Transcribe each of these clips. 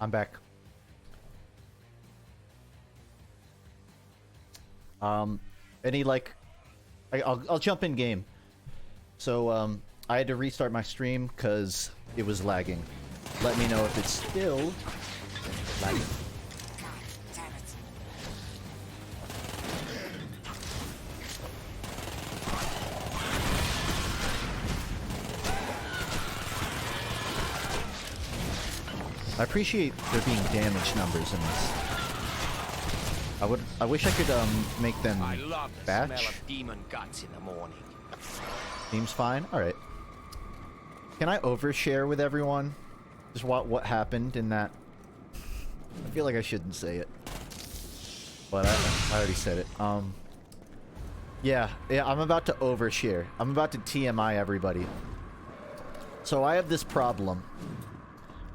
I'm back. Any like, I'll jump in game. So I had to restart my stream because it was lagging. Let me know if it's still lagging. I appreciate there being damage numbers in this. I wish I could make them batch. Smell of demon guts in the morning. Seems fine. All right. Can I overshare with everyone? Just what happened in that? I feel like I shouldn't say it, but I already said it. Yeah, I'm about to overshare. I'm about to TMI everybody. So I have this problem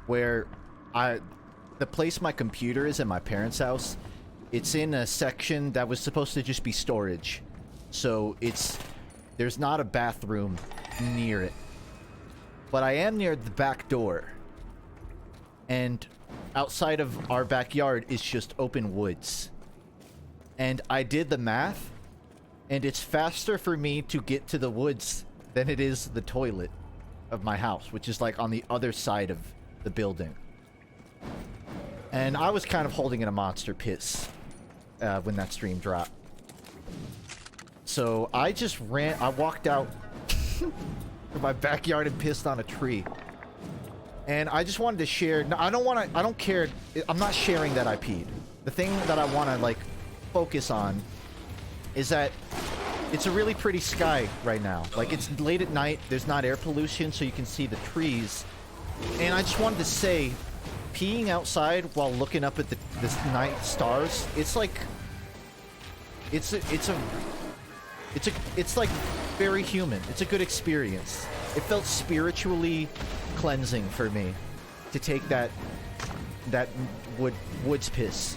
where the place my computer is in my parents' house, it's in a section that was supposed to just be storage. So there's not a bathroom near it. But I am near the back door. And outside of our backyard is just open woods. And I did the math, and it's faster for me to get to the woods than it is the toilet of my house, which is like on the other side of the building. And I was kind of holding in a monster piss when that stream dropped. So I just I walked out to my backyard and pissed on a tree. And I just wanted to share. No, I don't care. I'm not sharing that I peed. The thing that I want to like focus on is that it's a really pretty sky right now. Like, it's late at night. There's not air pollution, so you can see the trees. And I just wanted to say, peeing outside while looking up at this night stars, it's like, it's like very human. It's a good experience. It felt spiritually cleansing for me to take that woods piss.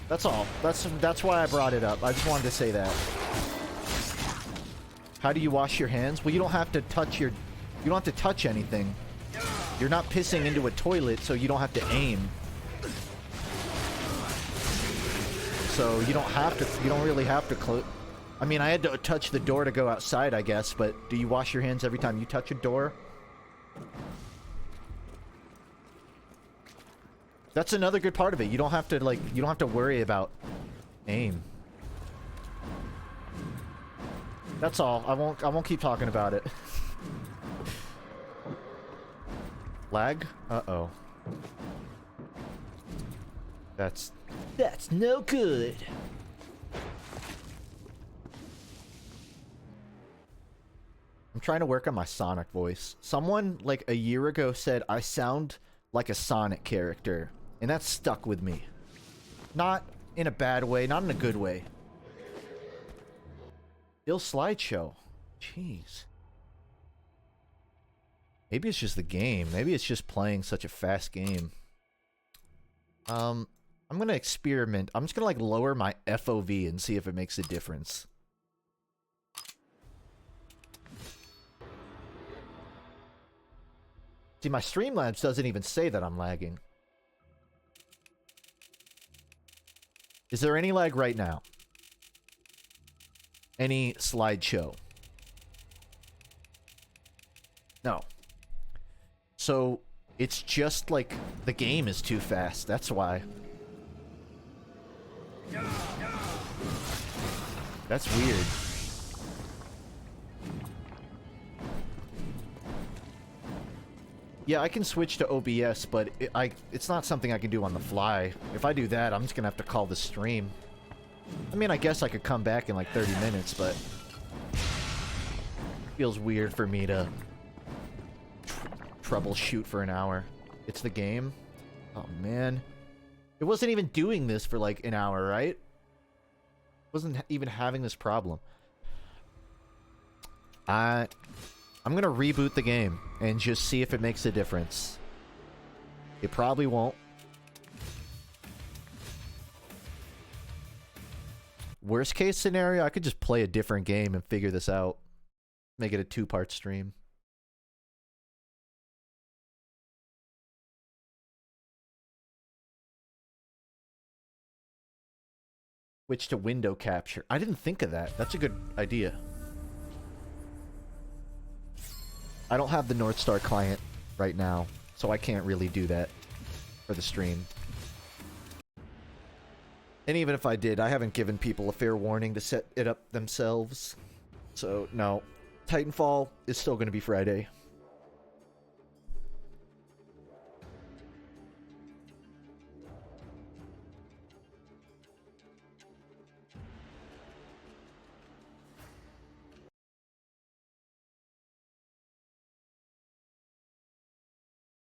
That's all. That's why I brought it up. I just wanted to say that. How do you wash your hands? Well, you don't have to touch anything. You're not pissing into a toilet, so you don't have to aim. So you don't really have to close. I mean, I had to touch the door to go outside, I guess, but do you wash your hands every time you touch a door? That's another good part of it. You don't have to worry about aim. That's all. I won't keep talking about it. Lag? Uh-oh. That's no good. I'm trying to work on my Sonic voice. Someone like a year ago said I sound like a Sonic character, and that stuck with me. Not in a bad way, not in a good way. Still slideshow. Jeez. Maybe it's just the game. Maybe it's just playing such a fast game. I'm gonna experiment. I'm just gonna like lower my FOV and see if it makes a difference. See, my Streamlabs doesn't even say that I'm lagging. Is there any lag right now? Any slideshow? No. So, it's just like the game is too fast. That's why. That's weird. Yeah, I can switch to OBS, but it's not something I can do on the fly. If I do that, I'm just gonna have to call the stream. I mean, I guess I could come back in like 30 minutes, but it feels weird for me to troubleshoot for an hour. It's the game. Oh, man. It wasn't even doing this for like an hour, right? It wasn't even having this problem. I'm gonna reboot the game and just see if it makes a difference. It probably won't. Worst case scenario, I could just play a different game and figure this out. Make it a 2-part stream. Switch to window capture. I didn't think of that. That's a good idea. I don't have the North Star client right now, so I can't really do that for the stream. And even if I did, I haven't given people a fair warning to set it up themselves. So, no. Titanfall is still going to be Friday.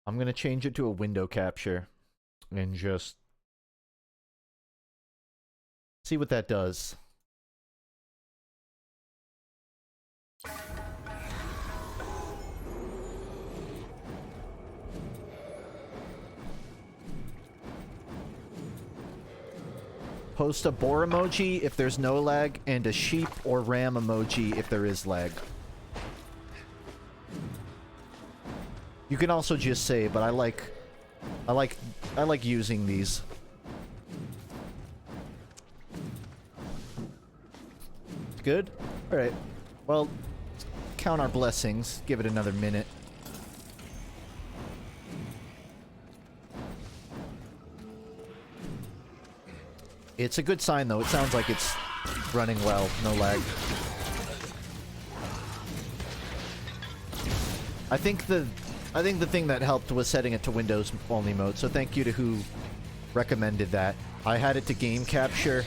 I'm going to change it to a window capture and just see what that does. Post a boar emoji if there's no lag, and a sheep or ram emoji if there is lag. You can also just say, but I like using these. Good? Alright. Well, count our blessings. Give it another minute. It's a good sign, though. It sounds like it's running well. No lag. I think the thing that helped was setting it to Windows only mode, so thank you to who recommended that. I had it to game capture,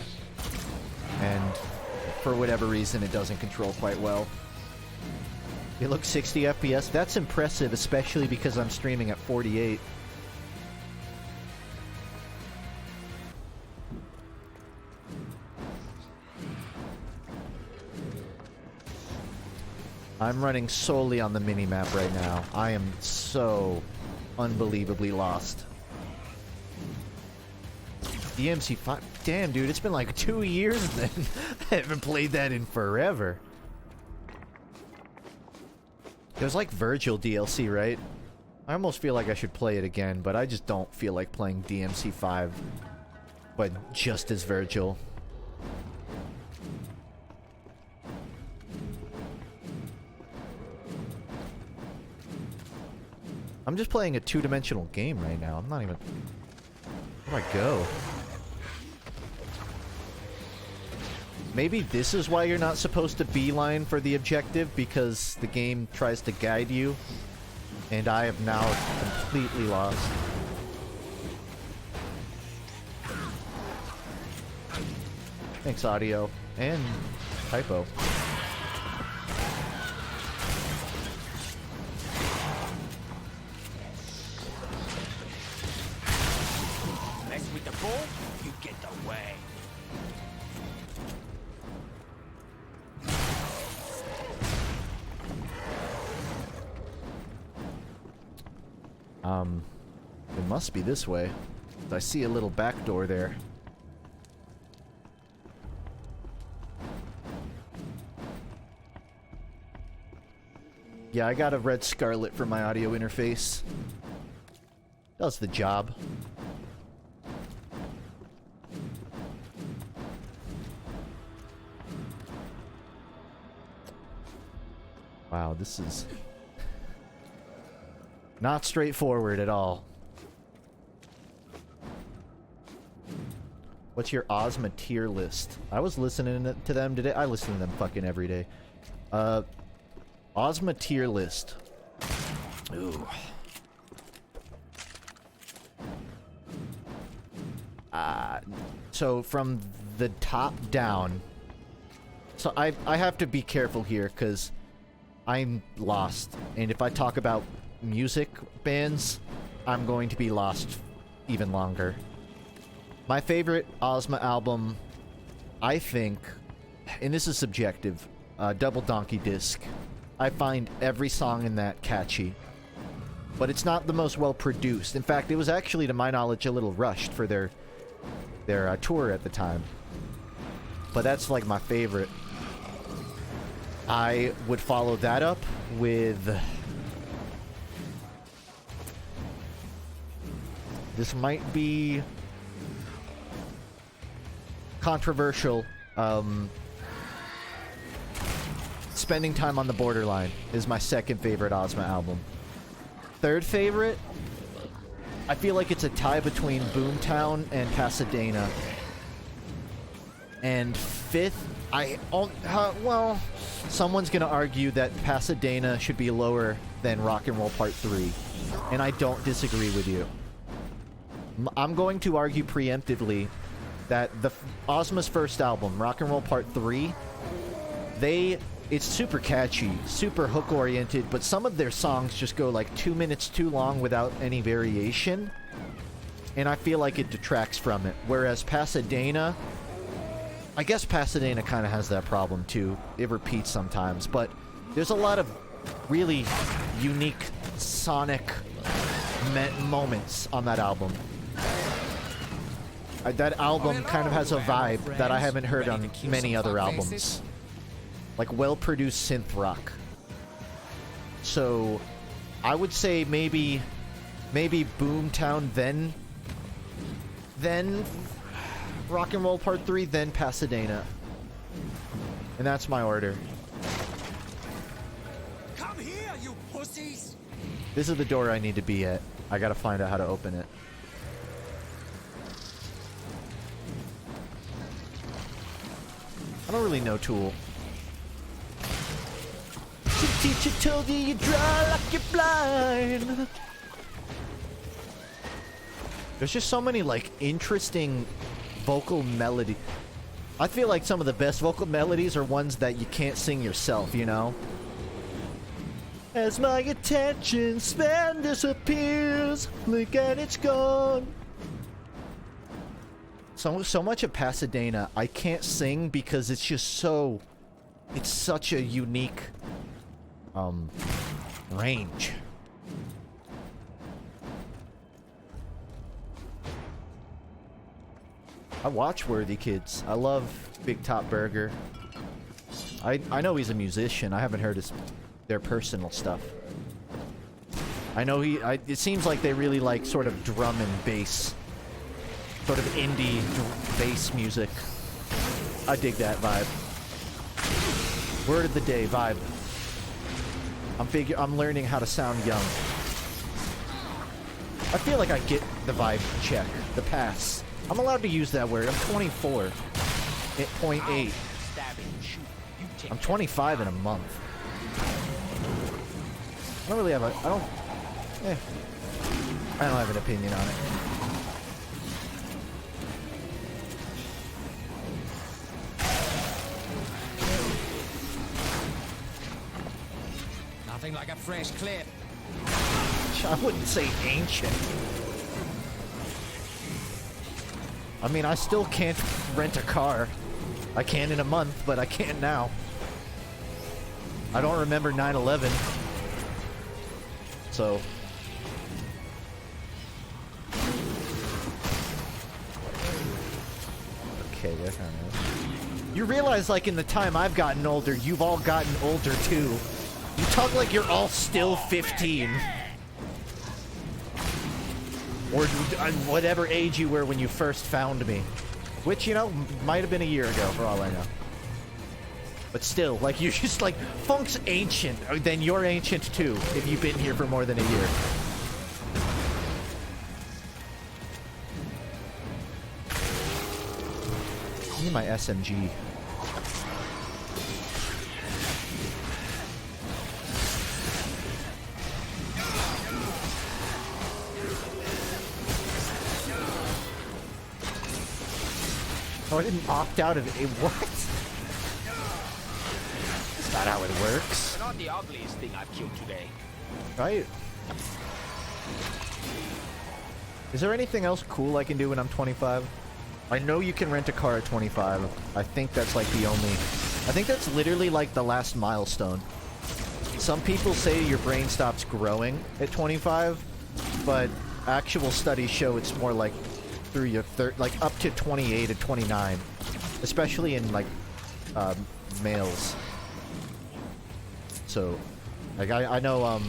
and for whatever reason it doesn't control quite well. It looks 60 FPS. That's impressive, especially because I'm streaming at 48. I'm running solely on the minimap right now. I am so unbelievably lost. DMC5? Damn, dude, it's been like 2 years then. I haven't played that in forever. There's like Virgil DLC, right? I almost feel like I should play it again, but I just don't feel like playing DMC5, but just as Virgil. I'm just playing a two-dimensional game right now. I'm not even... Where do I go? Maybe this is why you're not supposed to beeline for the objective, because the game tries to guide you, and I have now completely lost. Thanks, audio. And typo. Mess with the ball, you get the way. It must be this way. I see a little back door there. Yeah, I got a red Scarlet for my audio interface. Does the job. Wow, this is not straightforward at all. What's your Osmo tier list? I was listening to them today. I listen to them fucking every day. Osmo tier list. Ooh. So from the top down. So I have to be careful here because I'm lost. And if I talk about music bands, I'm going to be lost even longer. My favorite Osmo album, I think, and this is subjective, Double Donkey Disc. I find every song in that catchy. But it's not the most well produced. In fact, it was actually, to my knowledge, a little rushed for their tour at the time. But that's like my favorite. I would follow that up with... This might be... controversial. Spending Time on the Borderline is my second favorite Ozma album. Third favorite, I feel like it's a tie between Boomtown and Pasadena. And fifth, well, someone's gonna argue that Pasadena should be lower than Rock and Roll Part 3. And I don't disagree with you. I'm going to argue preemptively that Ozma's first album, Rock and Roll Part 3, it's super catchy, super hook-oriented, but some of their songs just go like 2 minutes too long without any variation, and I feel like it detracts from it. Whereas Pasadena, I guess Pasadena kind of has that problem too. It repeats sometimes, but there's a lot of really unique sonic moments on that album. That album kind of has a vibe that I haven't heard on many other albums. Like well-produced synth rock. So, I would say maybe Boomtown, then Rock and Roll Part 3, then Pasadena. And that's my order. Come here, you pussies! This is the door I need to be at. I gotta find out how to open it. I don't really know Tool. Teacher told you you draw like you're blind. There's just so many like interesting vocal melody. I feel like some of the best vocal melodies are ones that you can't sing yourself, you know? As my attention span disappears, look and it's gone. So much of Pasadena I can't sing because it's just so, it's such a unique range. I watch Worthy Kids. I love Big Top Burger. I know he's a musician. I haven't heard their personal stuff. I know it seems like they really like sort of drum and bass. Sort of indie bass music. I dig that vibe. Word of the day vibe. I'm learning how to sound young. I feel like I get the vibe check, the pass. I'm allowed to use that word. I'm 24. At 0.8. I'm 25 in a month. I don't really have I don't have an opinion on it. Nothing like a fresh clip. I wouldn't say ancient. I mean, I still can't rent a car. I can in a month, but I can't now. I don't remember 9/11. So. Okay, there kind of. You realize, like, in the time I've gotten older, you've all gotten older too. You talk like you're all still 15. Or whatever age you were when you first found me. Which, you know, might have been a year ago, for all I know. But still, like, you're just like, Funk's ancient. Then you're ancient too, if you've been here for more than a year. Give me my SMG. Oh, I didn't opt out of it. What? That's not how it works. Not the ugliest thing I've killed today. Right? Is there anything else cool I can do when I'm 25? I know you can rent a car at 25. I think that's like the only... I think that's literally like the last milestone. Some people say your brain stops growing at 25, but actual studies show it's more like through your like up to 28 and 29, especially in like males. So like I know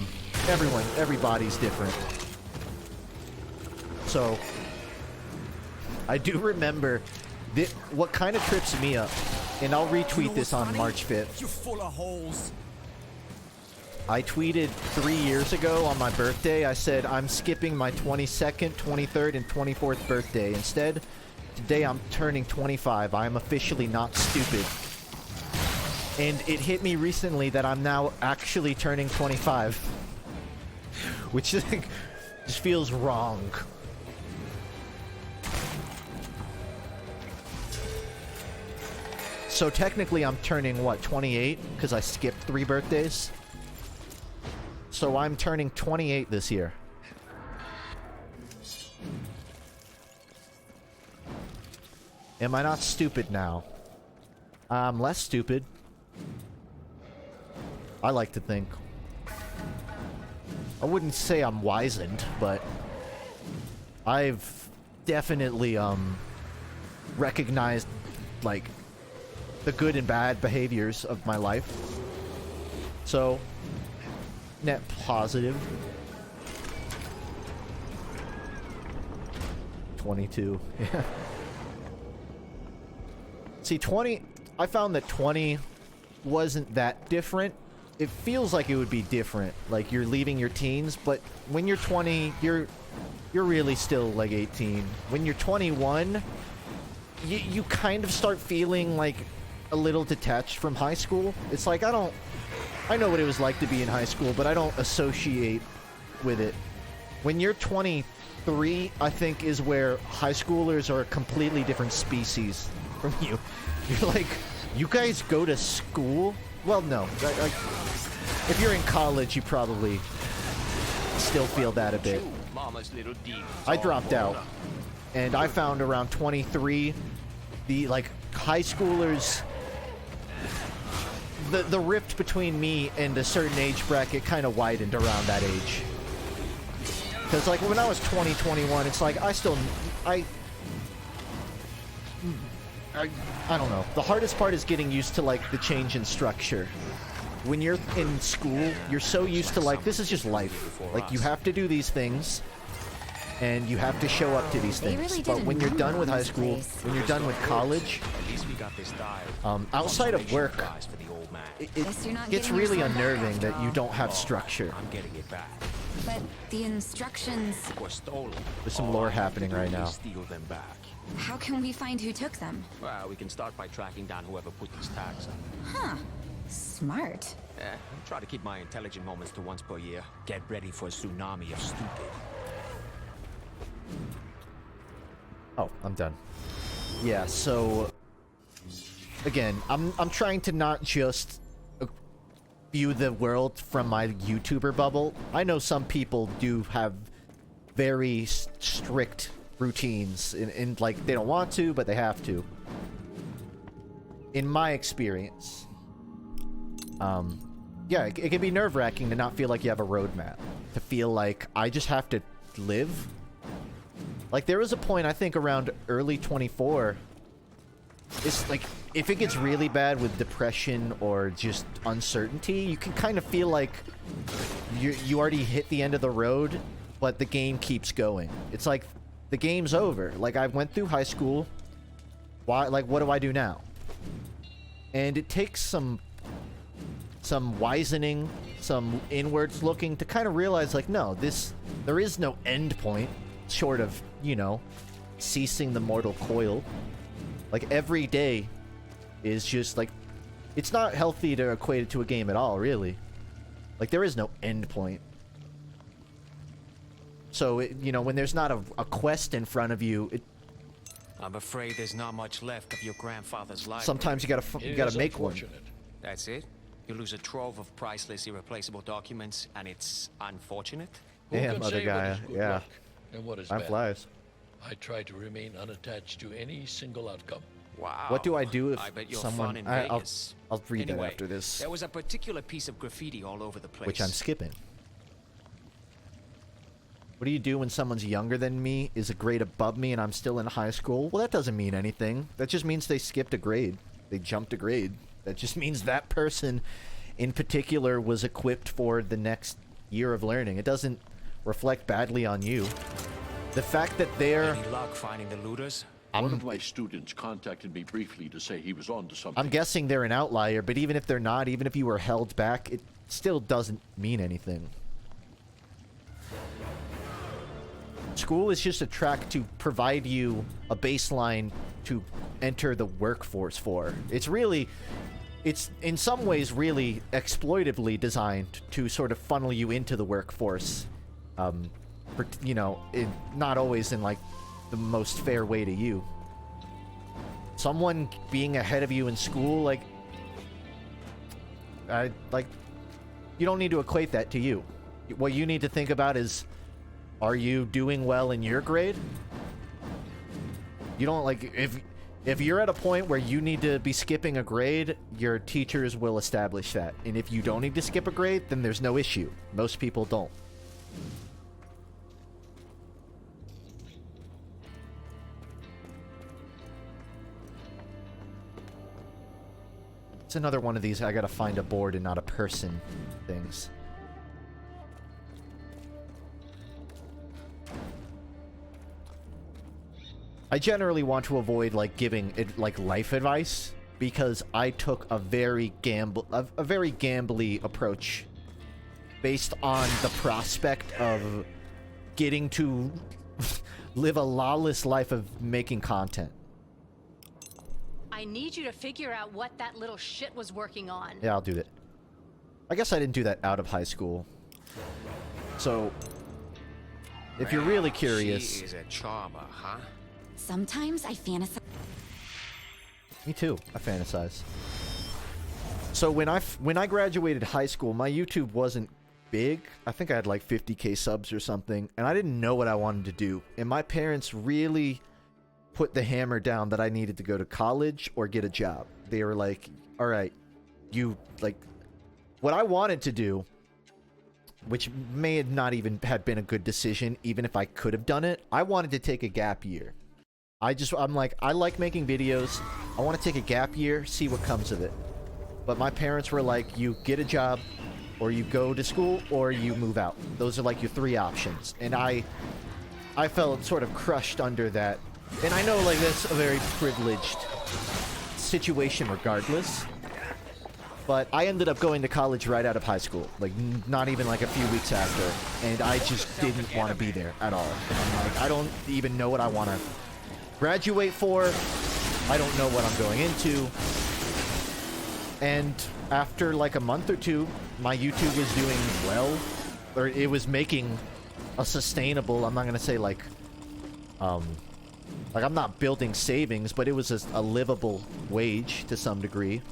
everybody's different. So I do remember What kind of trips me up, and I'll retweet this on March 5th. You're full of holes. I tweeted 3 years ago on my birthday, I said I'm skipping my 22nd, 23rd, and 24th birthday. Instead, today I'm turning 25. I am officially not stupid. And it hit me recently that I'm now actually turning 25. Which just feels wrong. So technically I'm turning, what, 28? Because I skipped 3 birthdays? So I'm turning 28 this year. Am I not stupid now? I'm less stupid. I like to think. I wouldn't say I'm wizened, but I've definitely recognized like the good and bad behaviors of my life. So net positive. 22. Yeah. See, 20, I found that 20 wasn't that different. It feels like it would be different, like you're leaving your teens, but when you're 20, you're really still like 18. When you're 21, you kind of start feeling like a little detached from high school. It's like, I know what it was like to be in high school, but I don't associate with it. When you're 23, I think is where high schoolers are a completely different species from you. You're like, you guys go to school? Well, no. Like, if you're in college, you probably still feel that a bit. I dropped out, and I found around 23, the like high schoolers. The rift between me and a certain age bracket kind of widened around that age. Because, like, when I was 20, 21, it's like, I don't know. The hardest part is getting used to, like, the change in structure. When you're in school, you're so used to, like, this is just life. Like, you have to do these things, and you have to show up to these things. Really, but when you're done with high school, when you're done with college, outside of work, it gets really unnerving that you don't have structure. I'm getting it back. But the instructions... Were stolen. There's some lore happening right now. Steal them back. How can we find who took them? Well, we can start by tracking down whoever put these tags on. Huh. Smart. I try to keep my intelligent moments to once per year. Get ready for a tsunami of stupid. Oh, I'm done. Yeah, so again, I'm trying to not just view the world from my YouTuber bubble. I know some people do have very strict routines and like they don't want to, but they have to. In my experience, yeah, it can be nerve-wracking to not feel like you have a roadmap. To feel like I just have to live. Like, there was a point, I think, around early 24. It's like, if it gets really bad with depression or just uncertainty, you can kind of feel like you already hit the end of the road, but the game keeps going. It's like, the game's over. Like, I went through high school. Why? Like, what do I do now? And it takes some wisening, some inwards looking to kind of realize, like, no, there is no end point short of, you know, ceasing the mortal coil. Like, every day is just, like, it's not healthy to equate it to a game at all, really. Like, there is no end point. So, you know, when there's not a quest in front of you, I'm afraid there's not much left of your grandfather's life. sometimes you gotta make one. That's it? You lose a trove of priceless, irreplaceable documents, and it's unfortunate? Damn, other guy, yeah. And what is Time bad? flies. I try to remain unattached to any single outcome. Wow. What do I do if I bet you're someone... fun in I'll Vegas. read Anyway, that after this. There was a particular piece of graffiti all over the place. Which I'm skipping. What do you do when someone's younger than me, is a grade above me, and I'm still in high school? Well, that doesn't mean anything. That just means they skipped a grade. They jumped a grade. That just means that person in particular was equipped for the next year of learning. It doesn't reflect badly on you. The fact that they're... Any luck finding the looters? One of my students contacted me briefly to say he was on to something. I'm guessing they're an outlier, but even if they're not, even if you were held back, it still doesn't mean anything. School is just a track to provide you a baseline to enter the workforce for. It's in some ways really exploitively designed to sort of funnel you into the workforce. You know, not always in like the most fair way to you. Someone being ahead of you in school, like, you don't need to equate that to you. What you need to think about is, are you doing well in your grade? You don't, like, if you're at a point where you need to be skipping a grade, your teachers will establish that. And if you don't need to skip a grade, then there's no issue. Most people don't. It's another one of these I gotta find a board and not a person things. I generally want to avoid like giving it like life advice because I took a very gambly approach based on the prospect of getting to live a lawless life of making content. I need you to figure out what that little shit was working on. Yeah, I'll do that. I guess I didn't do that out of high school. So, if you're really curious... She is a charmer, huh? Sometimes I fantasize. Me too. I fantasize. So when I graduated high school, my YouTube wasn't big. I think I had like 50K subs or something, and I didn't know what I wanted to do. And my parents really put the hammer down that I needed to go to college or get a job. They were like, all right, you, like, what I wanted to do, which may have not even had been a good decision, even if I could have done it, I wanted to take a gap year. I'm like, I like making videos. I want to take a gap year, see what comes of it. But my parents were like, you get a job, or you go to school, or you move out. Those are like your three options. And I felt sort of crushed under that. And I know, like, that's a very privileged situation regardless. But I ended up going to college right out of high school. Like, not even, like, a few weeks after. And I just didn't want to be there at all. I'm like, I don't even know what I want to graduate for. I don't know what I'm going into. And after, like, a month or two, my YouTube was doing well. Or it was making a sustainable, I'm not going to say, like, I'm not building savings, but it was a livable wage to some degree.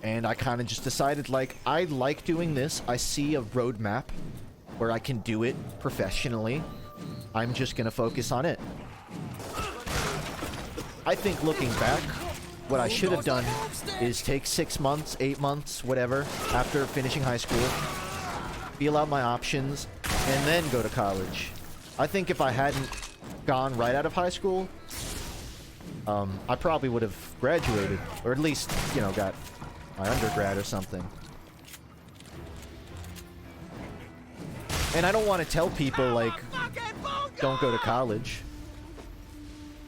And I kind of just decided, like, I like doing this. I see a roadmap where I can do it professionally. I'm just going to focus on it. I think looking back, what I should have done is take 6 months, 8 months, whatever, after finishing high school, feel out my options, and then go to college. I think if I hadn't gone right out of high school, I probably would have graduated, or at least, you know, got my undergrad or something. And I don't want to tell people, like, don't go to college.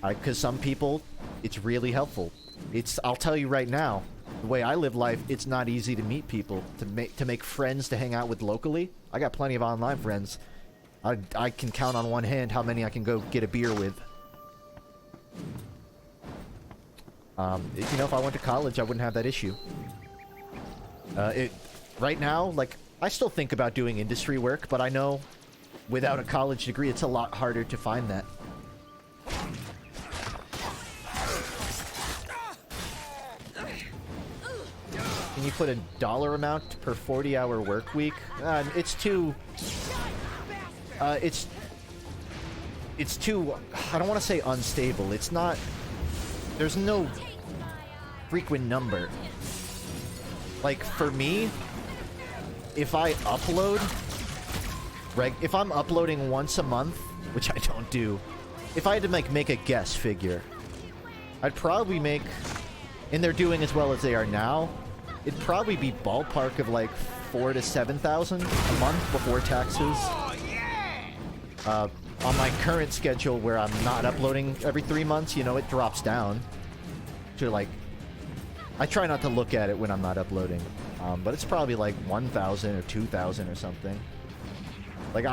Because some people, it's really helpful. I'll tell you right now, the way I live life, it's not easy to meet people, to make friends to hang out with locally. I got plenty of online friends. I can count on one hand how many I can go get a beer with. You know, if I went to college, I wouldn't have that issue. Right now, like, I still think about doing industry work, but I know without a college degree, it's a lot harder to find that. Can you put a dollar amount per 40-hour work week? It's too... it's too... I don't want to say unstable. It's not... There's no frequent number. Like, for me, if I upload... if I'm uploading once a month, which I don't do, if I had to make a guess figure, I'd probably make... And they're doing as well as they are now, it'd probably be ballpark of like 4,000 to 7,000 a month before taxes. on my current schedule where I'm not uploading every 3 months, you know, it drops down to like, I try not to look at it when I'm not uploading, but it's probably like 1,000 or 2,000 or something. Like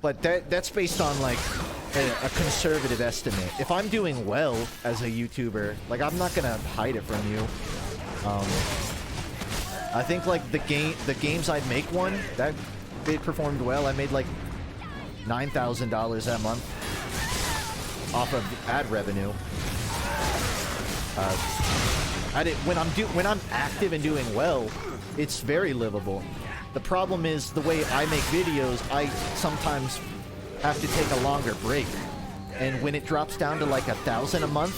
but that's based on like a conservative estimate. If I'm doing well as a YouTuber, like I'm not gonna hide it from you. I think like the games I'd make one that they performed well. I made like $9,000 that month off of ad revenue. When I'm active and doing well, it's very livable. The problem is the way I make videos, I sometimes have to take a longer break. And when it drops down to like 1,000 a month,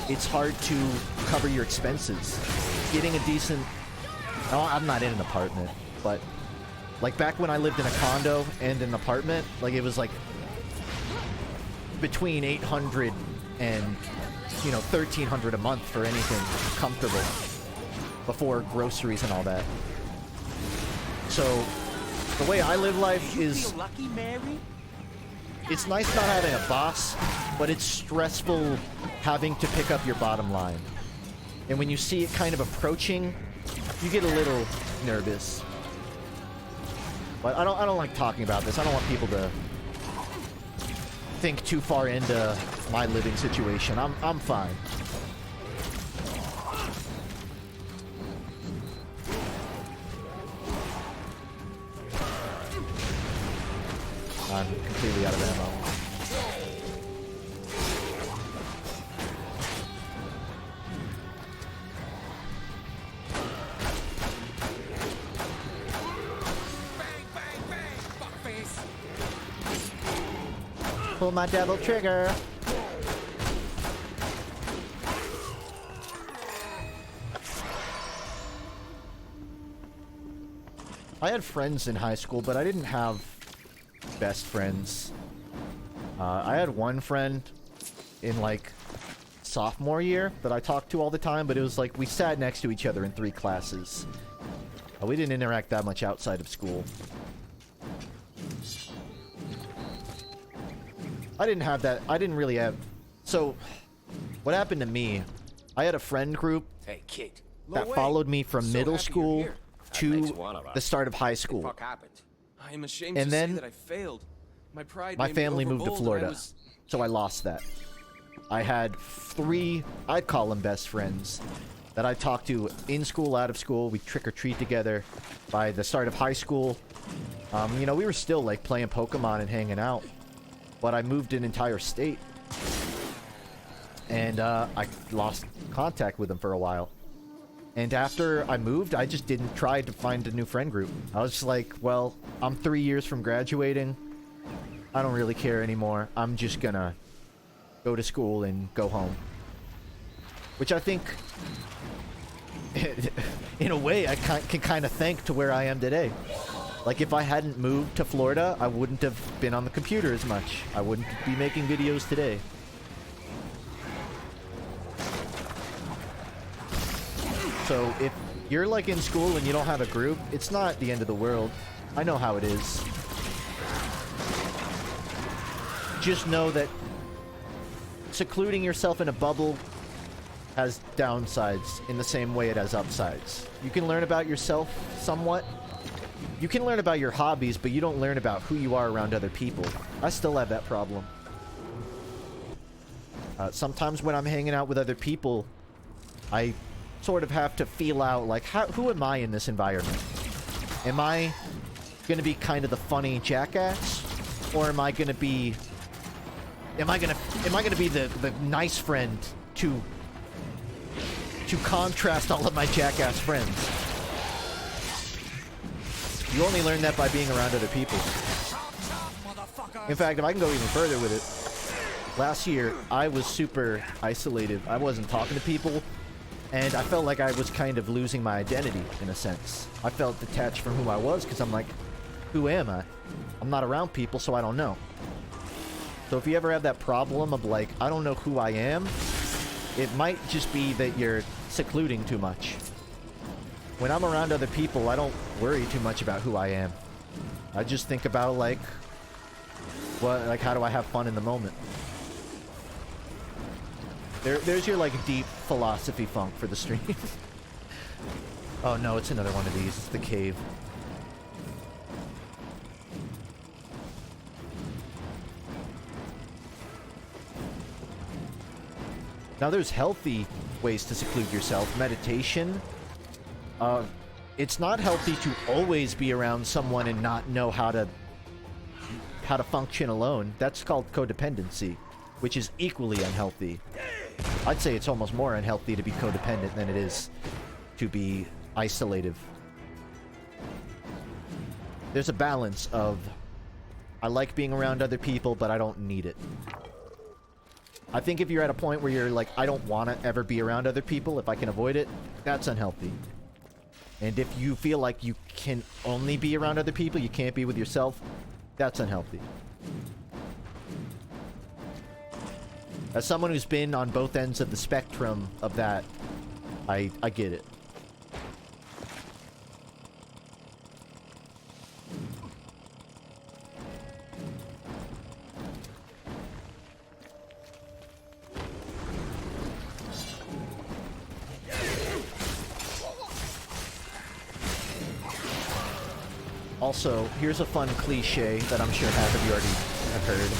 it's hard to cover your expenses. Getting a decent... No, I'm not in an apartment, but like back when I lived in a condo and an apartment, like it was like between 800 and, you know, 1,300 a month for anything comfortable before groceries and all that. So the way I live life is, lucky, Mary? it's nice not having a boss, but it's stressful having to pick up your bottom line. And when you see it kind of approaching, you get a little nervous. But I don't like talking about this. I don't want people to think too far into my living situation. I'm fine. I'm completely out of ammo. Pull my devil trigger. I had friends in high school, but I didn't have best friends. I had one friend in like sophomore year that I talked to all the time, but it was like we sat next to each other in 3 classes. We didn't interact that much outside of school. I didn't have that. I didn't really have... So, what happened to me, I had a friend group that followed me from middle school to the start of high school. I am ashamed And to say then that I failed. my family moved to Florida, so I lost that. I had 3, I'd call them best friends, that I talked to in school, out of school. We trick-or-treat together. By the start of high school, you know, we were still like playing Pokemon and hanging out. But I moved an entire state. And I lost contact with them for a while. And after I moved, I just didn't try to find a new friend group. I was just like, well, I'm 3 years from graduating. I don't really care anymore. I'm just gonna go to school and go home. Which I think, in a way, I can kind of thank to where I am today. Like, if I hadn't moved to Florida, I wouldn't have been on the computer as much. I wouldn't be making videos today. So, if you're, like, in school and you don't have a group, it's not the end of the world. I know how it is. Just know that secluding yourself in a bubble has downsides in the same way it has upsides. You can learn about yourself somewhat. You can learn about your hobbies, but you don't learn about who you are around other people. I still have that problem. Sometimes when I'm hanging out with other people, I sort of have to feel out, like, who am I in this environment? Am I going to be kind of the funny jackass? Or am I going to be... Am I gonna be the nice friend to contrast all of my jackass friends? You only learn that by being around other people. In fact, if I can go even further with it, last year I was super isolated. I wasn't talking to people, and I felt like I was kind of losing my identity in a sense. I felt detached from who I was because I'm like, who am I? I'm not around people, so I don't know. So if you ever have that problem of like, I don't know who I am, it might just be that you're secluding too much. When I'm around other people, I don't worry too much about who I am. I just think about like how do I have fun in the moment? There's your like deep philosophy funk for the stream. Oh no, it's another one of these. It's the cave. Now there's healthy ways to seclude yourself. Meditation. It's not healthy to always be around someone and not know how to function alone. That's called codependency, which is equally unhealthy. I'd say it's almost more unhealthy to be codependent than it is to be isolative. There's a balance of I like being around other people, but I don't need it. I think if you're at a point where you're like, I don't want to ever be around other people if I can avoid it, that's unhealthy. And if you feel like you can only be around other people, you can't be with yourself, that's unhealthy. As someone who's been on both ends of the spectrum of that, I get it. Also, here's a fun cliche that I'm sure half of you already have heard.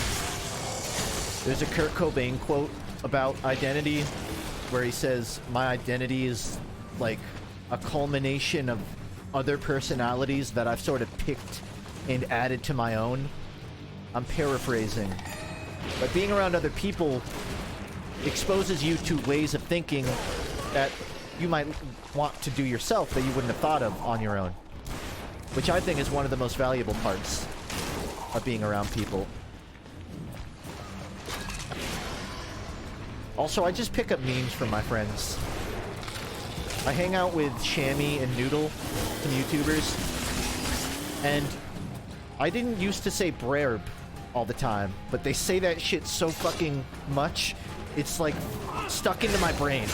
There's a Kurt Cobain quote about identity where he says, my identity is like a culmination of other personalities that I've sort of picked and added to my own. I'm paraphrasing. But being around other people exposes you to ways of thinking that you might want to do yourself that you wouldn't have thought of on your own. Which I think is one of the most valuable parts of being around people. Also, I just pick up memes from my friends. I hang out with Shammy and Noodle, some YouTubers, and I didn't used to say brerb all the time, but they say that shit so fucking much, it's like stuck into my brain.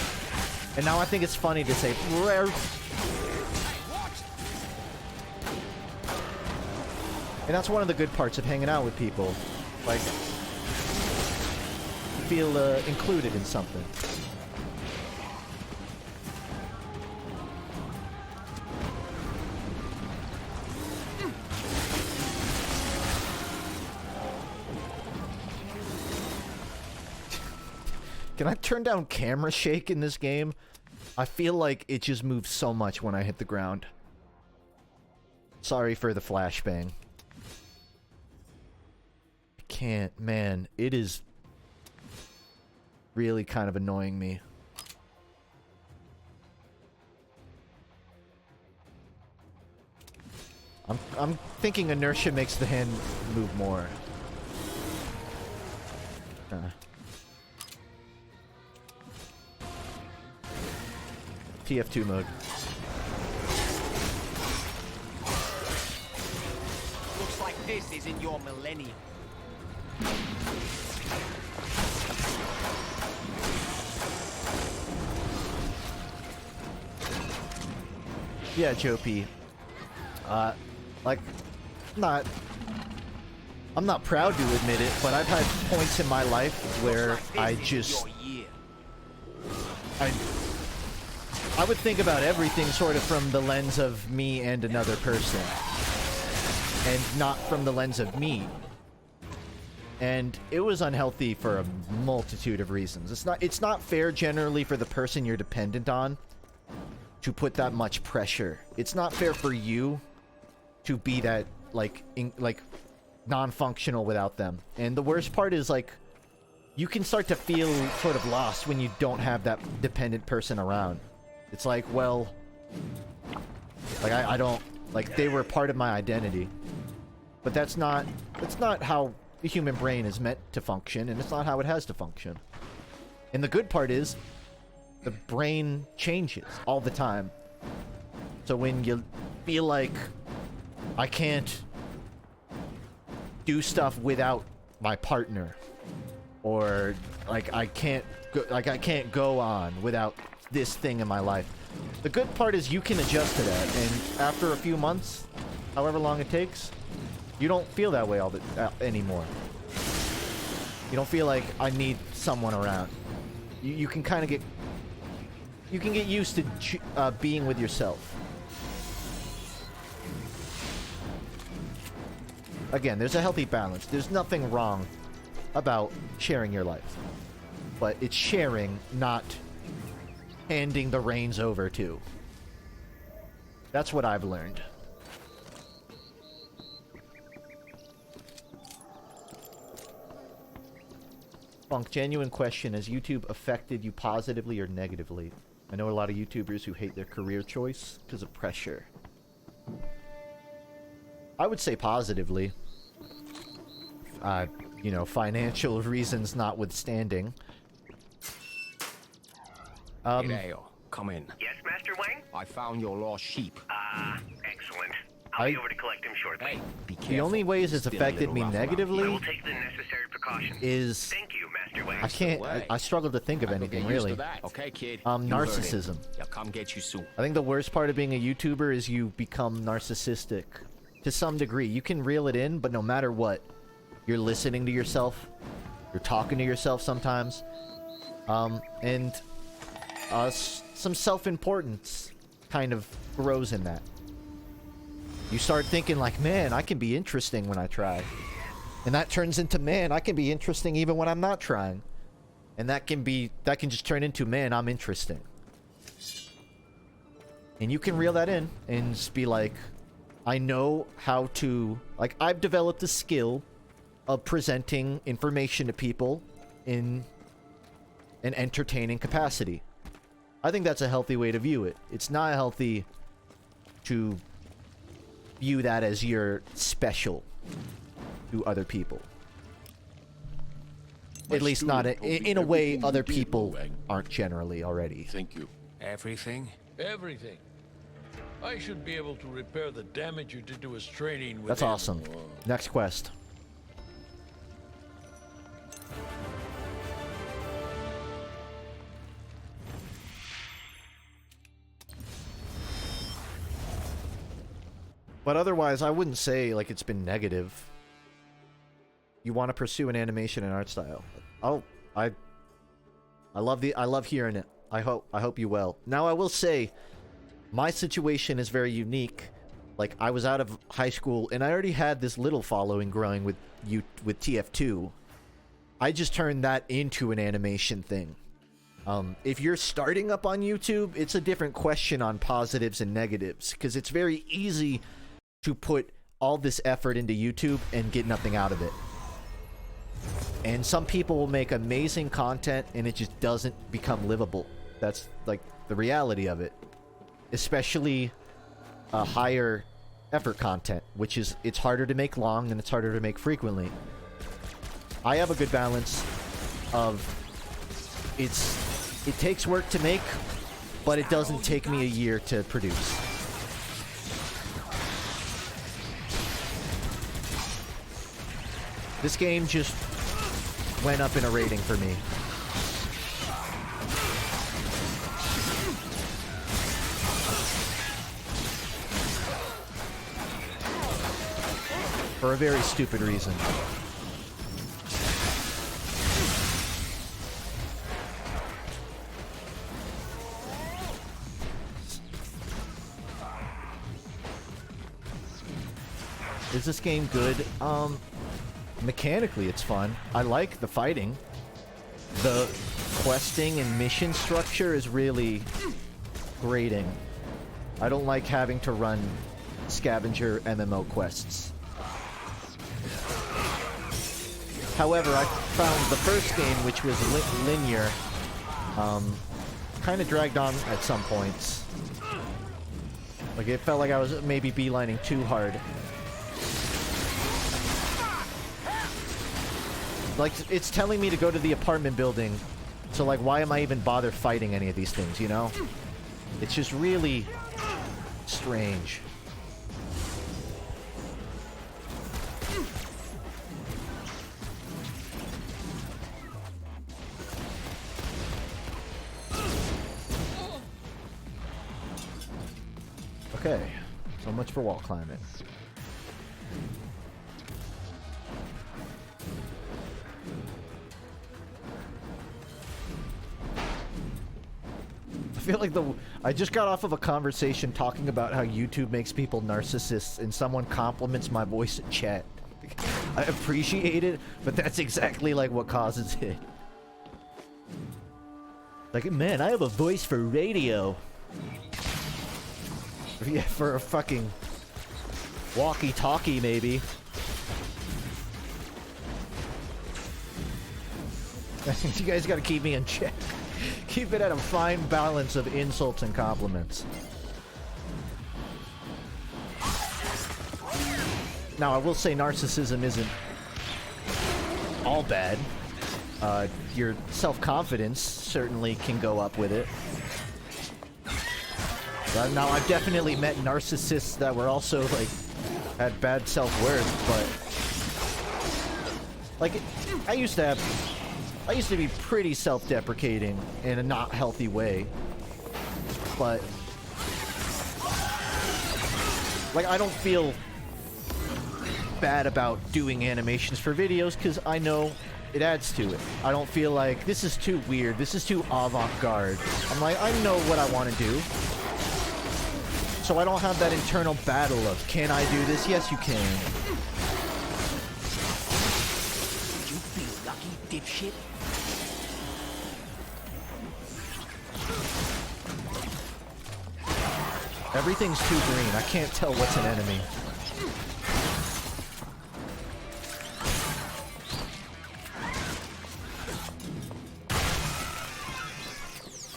And now I think it's funny to say brerb. And that's one of the good parts of hanging out with people. Like, feel included in something. Can I turn down camera shake in this game? I feel like it just moves so much when I hit the ground. Sorry for the flashbang. Can't, man, it is really kind of annoying me. I'm thinking inertia makes the hand move more. TF2 mode. Looks like this is in your millennium. Yeah, Joe P. Like, I'm not proud to admit it, but I've had points in my life where I would think about everything sort of from the lens of me and another person, and not from the lens of me. And it was unhealthy for a multitude of reasons. It's not fair generally for the person you're dependent on to put that much pressure. It's not fair for you to be that like non-functional without them. And the worst part is like you can start to feel sort of lost when you don't have that dependent person around. It's like, well, like I don't like they were part of my identity. But that's not how the human brain is meant to function, and it's not how it has to function. And the good part is, the brain changes all the time. So when you feel like, I can't do stuff without my partner, or like I can't go on without this thing in my life. The good part is you can adjust to that, and after a few months, however long it takes, you don't feel that way anymore. You don't feel like I need someone around. You can kind of get... You can get used to being with yourself. Again, there's a healthy balance. There's nothing wrong about sharing your life. But it's sharing, not handing the reins over to. That's what I've learned. Funk, genuine question. Has YouTube affected you positively or negatively? I know a lot of YouTubers who hate their career choice because of pressure. I would say positively. You know, financial reasons notwithstanding. Hideo, come in. Yes, Master Wang? I found your lost sheep. Excellent. I'll be over to collect him shortly. Hey, be careful. The only ways it's Still a affected little me rough around here. I negatively will take the necessary precautions. is... Thank you, Master Wang. I can't... I struggle to think of I could anything, get used really. to that. Okay, kid. You heard it. Narcissism. I'll come get you soon. I think the worst part of being a YouTuber is you become narcissistic. To some degree. You can reel it in, but no matter what, you're listening to yourself. You're talking to yourself sometimes. And some self-importance kind of grows in that. You start thinking like, man, I can be interesting when I try. And that turns into, man, I can be interesting even when I'm not trying. And that can just turn into, man, I'm interesting. And you can reel that in and just be like, I know how to... Like, I've developed a skill of presenting information to people in an entertaining capacity. I think that's a healthy way to view it. It's not healthy to view that as you're special to other people. At least not in a way other people aren't generally already. Thank you. Everything? Everything. I should be able to repair the damage you did to his training with That's him. awesome. Next quest. But otherwise, I wouldn't say like it's been negative. You want to pursue an animation and art style. Oh, I love hearing it. I hope you will. Now I will say, my situation is very unique. Like, I was out of high school and I already had this little following growing with TF2. I just turned that into an animation thing. If you're starting up on YouTube, it's a different question on positives and negatives, because it's very easy to put all this effort into YouTube and get nothing out of it. And some people will make amazing content and it just doesn't become livable. That's like the reality of it. Especially higher effort content, which is, it's harder to make long and it's harder to make frequently. I have a good balance of it takes work to make, but it doesn't take me a year to produce. This game just went up in a rating for me. For a very stupid reason. Is this game good? Mechanically, it's fun. I like the fighting. The questing and mission structure is really grating. I don't like having to run scavenger MMO quests. However, I found the first game, which was linear, kind of dragged on at some points. Like, it felt like I was maybe beelining too hard. Like, it's telling me to go to the apartment building, so like, why am I even bother fighting any of these things, you know? It's just really strange. Okay, so much Search for wall climbing. I feel like I just got off of a conversation talking about how YouTube makes people narcissists, and someone compliments my voice in chat. I appreciate it, but that's exactly like what causes it. Like, man, I have a voice for radio. Yeah, for a fucking walkie-talkie, maybe. You guys gotta keep me in check. Keep it at a fine balance of insults and compliments. Now, I will say narcissism isn't all bad. Your self-confidence certainly can go up with it. Now, I've definitely met narcissists that were also, like, had bad self-worth, but... Like, I used to be pretty self-deprecating in a not healthy way. But... Like, I don't feel bad about doing animations for videos, because I know it adds to it. I don't feel like, this is too weird, this is too avant-garde. I'm like, I know what I want to do. So I don't have that internal battle of, can I do this? Yes, you can. You feel lucky, dipshit? Everything's too green. I can't tell what's an enemy.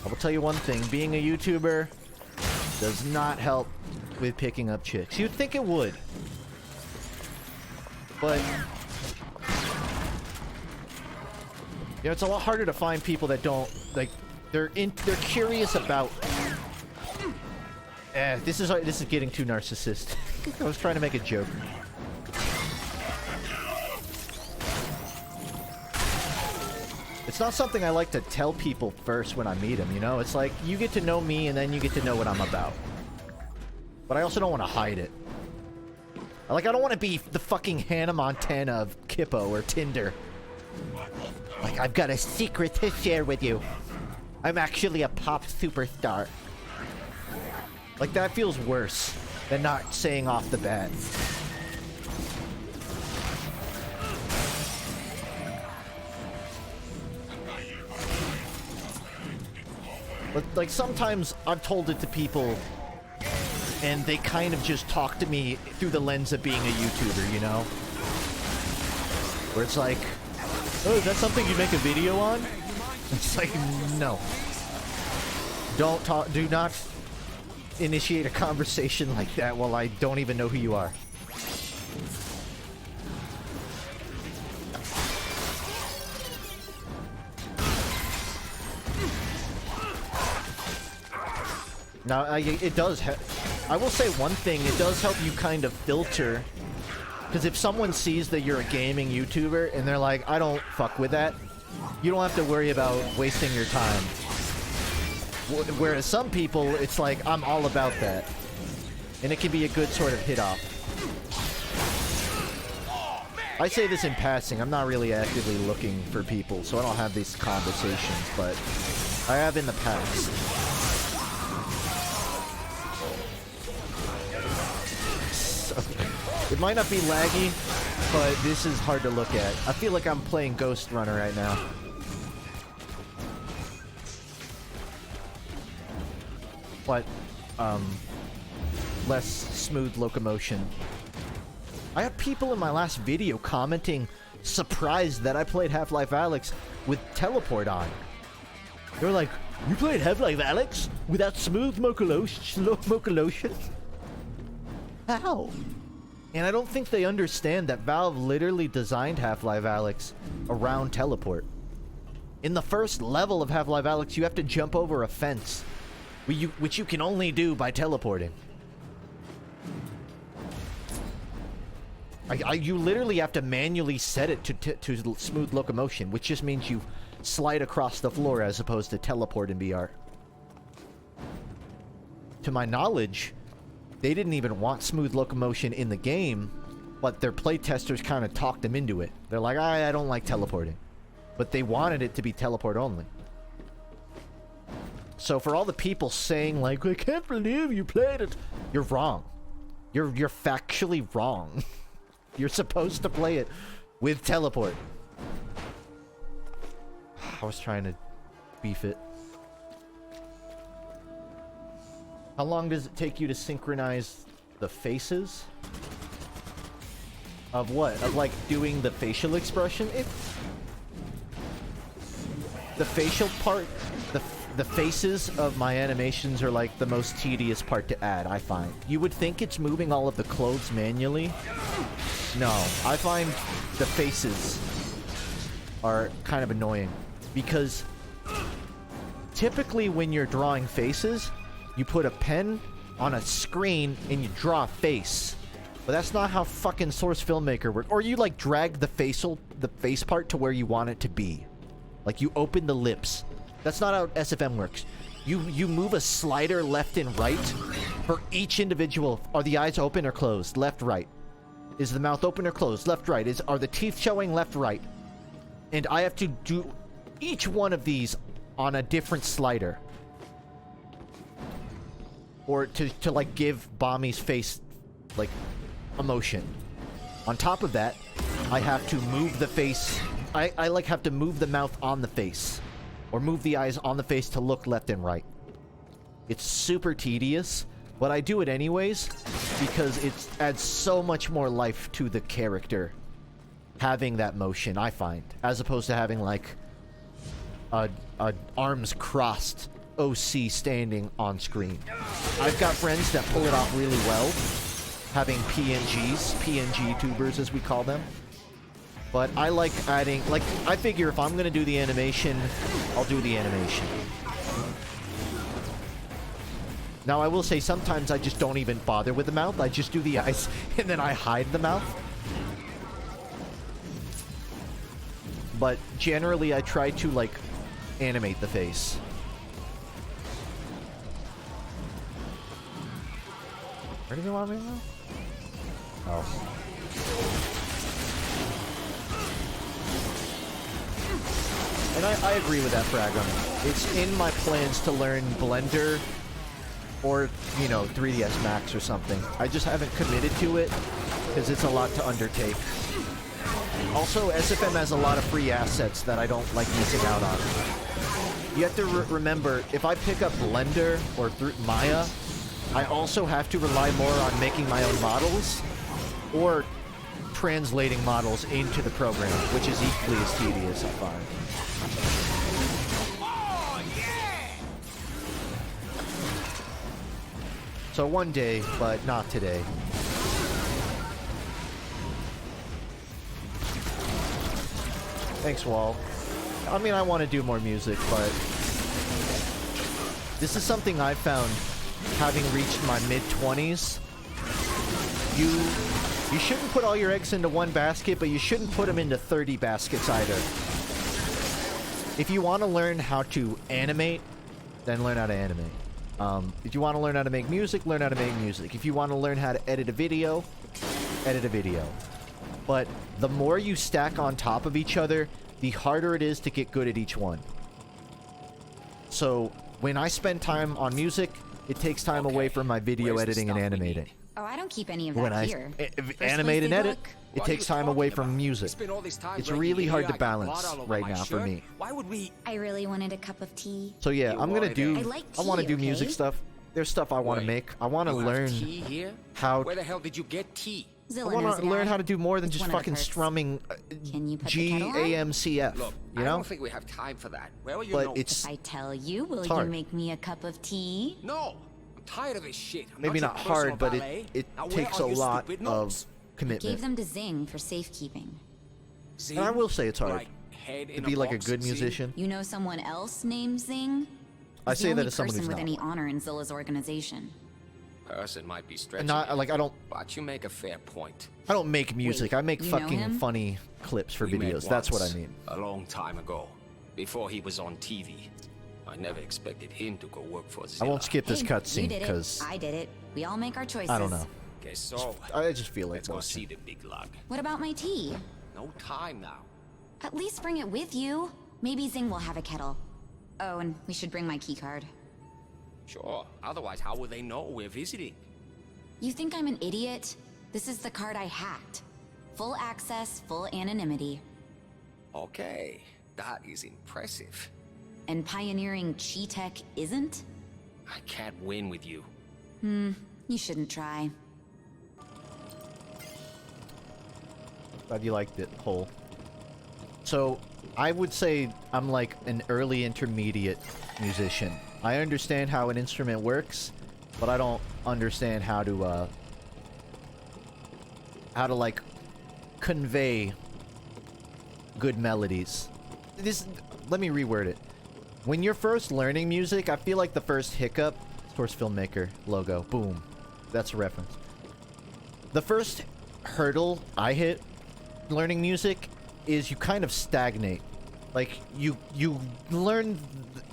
I will tell you one thing. Being a YouTuber does not help with picking up chicks. You'd think it would. But... You know, it's a lot harder to find people that don't, like, they're curious about... this is getting too narcissistic. I was trying to make a joke. It's not something I like to tell people first when I meet them, you know? It's like, you get to know me and then you get to know what I'm about. But I also don't want to hide it. Like, I don't want to be the fucking Hannah Montana of Kippo or Tinder. Like, I've got a secret to share with you. I'm actually a pop superstar. Like, that feels worse than not saying off the bat. But, like, sometimes I've told it to people, and they kind of just talk to me through the lens of being a YouTuber, you know? Where it's like, oh, is that something you make a video on? It's like, no. Do not initiate a conversation like that while I don't even know who you are. Now, it does I will say one thing, it does help you kind of filter, because if someone sees that you're a gaming YouTuber and they're like, I don't fuck with that, you don't have to worry about wasting your time. Whereas some people, it's like, I'm all about that. And it can be a good sort of hit-off. I say this in passing, I'm not really actively looking for people, so I don't have these conversations, but I have in the past. It might not be laggy, but this is hard to look at. I feel like I'm playing Ghost Runner right now. But, less smooth locomotion. I had people in my last video commenting, surprised that I played Half-Life Alyx with teleport on. They were like, you played Half-Life Alyx without smooth locomotion? How? And I don't think they understand that Valve literally designed Half-Life Alyx around teleport. In the first level of Half-Life Alyx, you have to jump over a fence, which you can only do by teleporting. You literally have to manually set it to smooth locomotion, which just means you slide across the floor as opposed to teleport in VR. To my knowledge, they didn't even want smooth locomotion in the game, but their playtesters kind of talked them into it. They're like, I don't like teleporting. But they wanted it to be teleport only. So for all the people saying like, I can't believe you played it, you're wrong. You're factually wrong. You're supposed to play it with teleport. I was trying to beef it. How long does it take you to synchronize the faces? Of what? Of like doing the facial expression? The facial part, the faces of my animations are like the most tedious part to add, I find. You would think it's moving all of the clothes manually. No, I find the faces are kind of annoying. Because typically when you're drawing faces, you put a pen on a screen and you draw a face. But that's not how fucking Source Filmmaker works. Or you like drag the face part to where you want it to be. Like you open the lips. That's not how SFM works. You move a slider left and right for each individual. Are the eyes open or closed? Left, right. Is the mouth open or closed? Left, right. Are the teeth showing? Left, right. And I have to do each one of these on a different slider. Or to like give Bommy's face like emotion. On top of that, I have to move the face. I like have to move the mouth on the face. Or move the eyes on the face to look left and right. It's super tedious, but I do it anyways because it adds so much more life to the character having that motion, I find, as opposed to having like a arms crossed OC standing on screen. I've got friends that pull it off really well, having PNG tubers as we call them. But I like adding, like, I figure if I'm gonna do the animation, I'll do the animation. Now I will say sometimes I just don't even bother with the mouth, I just do the eyes and then I hide the mouth. But generally I try to like animate the face. Where do they want me to go? Oh. And I agree with that, Fragum. It's in my plans to learn Blender or, you know, 3ds Max or something. I just haven't committed to it because it's a lot to undertake. Also, SFM has a lot of free assets that I don't like missing out on. You have to remember, if I pick up Blender or Maya, I also have to rely more on making my own models or translating models into the program, which is equally as tedious, I find. So one day, but not today. Thanks, Wall. I mean, I want to do more music, but this is something I found having reached my mid-20s. You shouldn't put all your eggs into one basket, but you shouldn't put them into 30 baskets either. If you want to learn how to animate, then learn how to animate. If you want to learn how to make music, learn how to make music. If you want to learn how to edit a video, edit a video. But the more you stack on top of each other, the harder it is to get good at each one. So when I spend time on music, it takes time away from my video editing and animating. Oh, I don't keep any of that When here. I animate and edit, it takes time away from music. It's really hard to balance right now for me. Why would we? I really wanted a cup of tea. So yeah, I'm gonna do. I like I want to tea, do music okay? stuff. There's stuff I want to make. I want to learn tea here? how. Where the hell did you get tea? I Zilla want knows to a learn guy. how to do more than It's just one of the fucking perks. strumming Can you put the G kettle on? A M C F. Look, You I know? don't think we have time for that. Where are you? But it's If I tell you, will you hard. make me a cup of tea? No. I'm tired of this shit. I'm maybe your not personal hard, but valet. it Now, where takes are a your lot stupid of notes? commitment. Gave them to Zing for safekeeping. Zing? And I will say it's hard Like head to in be like a box, good Zing? musician. You know someone else named Zing? I He's say the that only as someone person who's with not any one. honor in Zilla's organization. Person might be stretching. And not it, like I don't but you make a fair point. make music. Wait, I make you know fucking him? funny clips for We met videos. That's what I once, mean. A long time ago, before he was on TV. I never expected him to go work for I Zilla. won't skip this Hey, you cutscene did it. because I did it. We all make our choices. I don't know. Guess so. I just feel like Let's go watching. see the big lug. What about my tea? No time now. At least bring it with you. Maybe Zing will have a kettle. Oh, and we should bring my keycard. Sure. Otherwise, how will they know we're visiting? You think I'm an idiot? This is the card I hacked. Full access, full anonymity. Okay, that is impressive. And pioneering chi tech isn't? I can't win with you. You shouldn't try. Glad you liked it, Hole. So, I would say I'm like an early intermediate musician. I understand how an instrument works, but I don't understand how to like convey good melodies. Let me reword it. When you're first learning music, I feel like the first hiccup, Source Filmmaker logo, boom. That's a reference. The first hurdle I hit learning music is you kind of stagnate. Like you learn,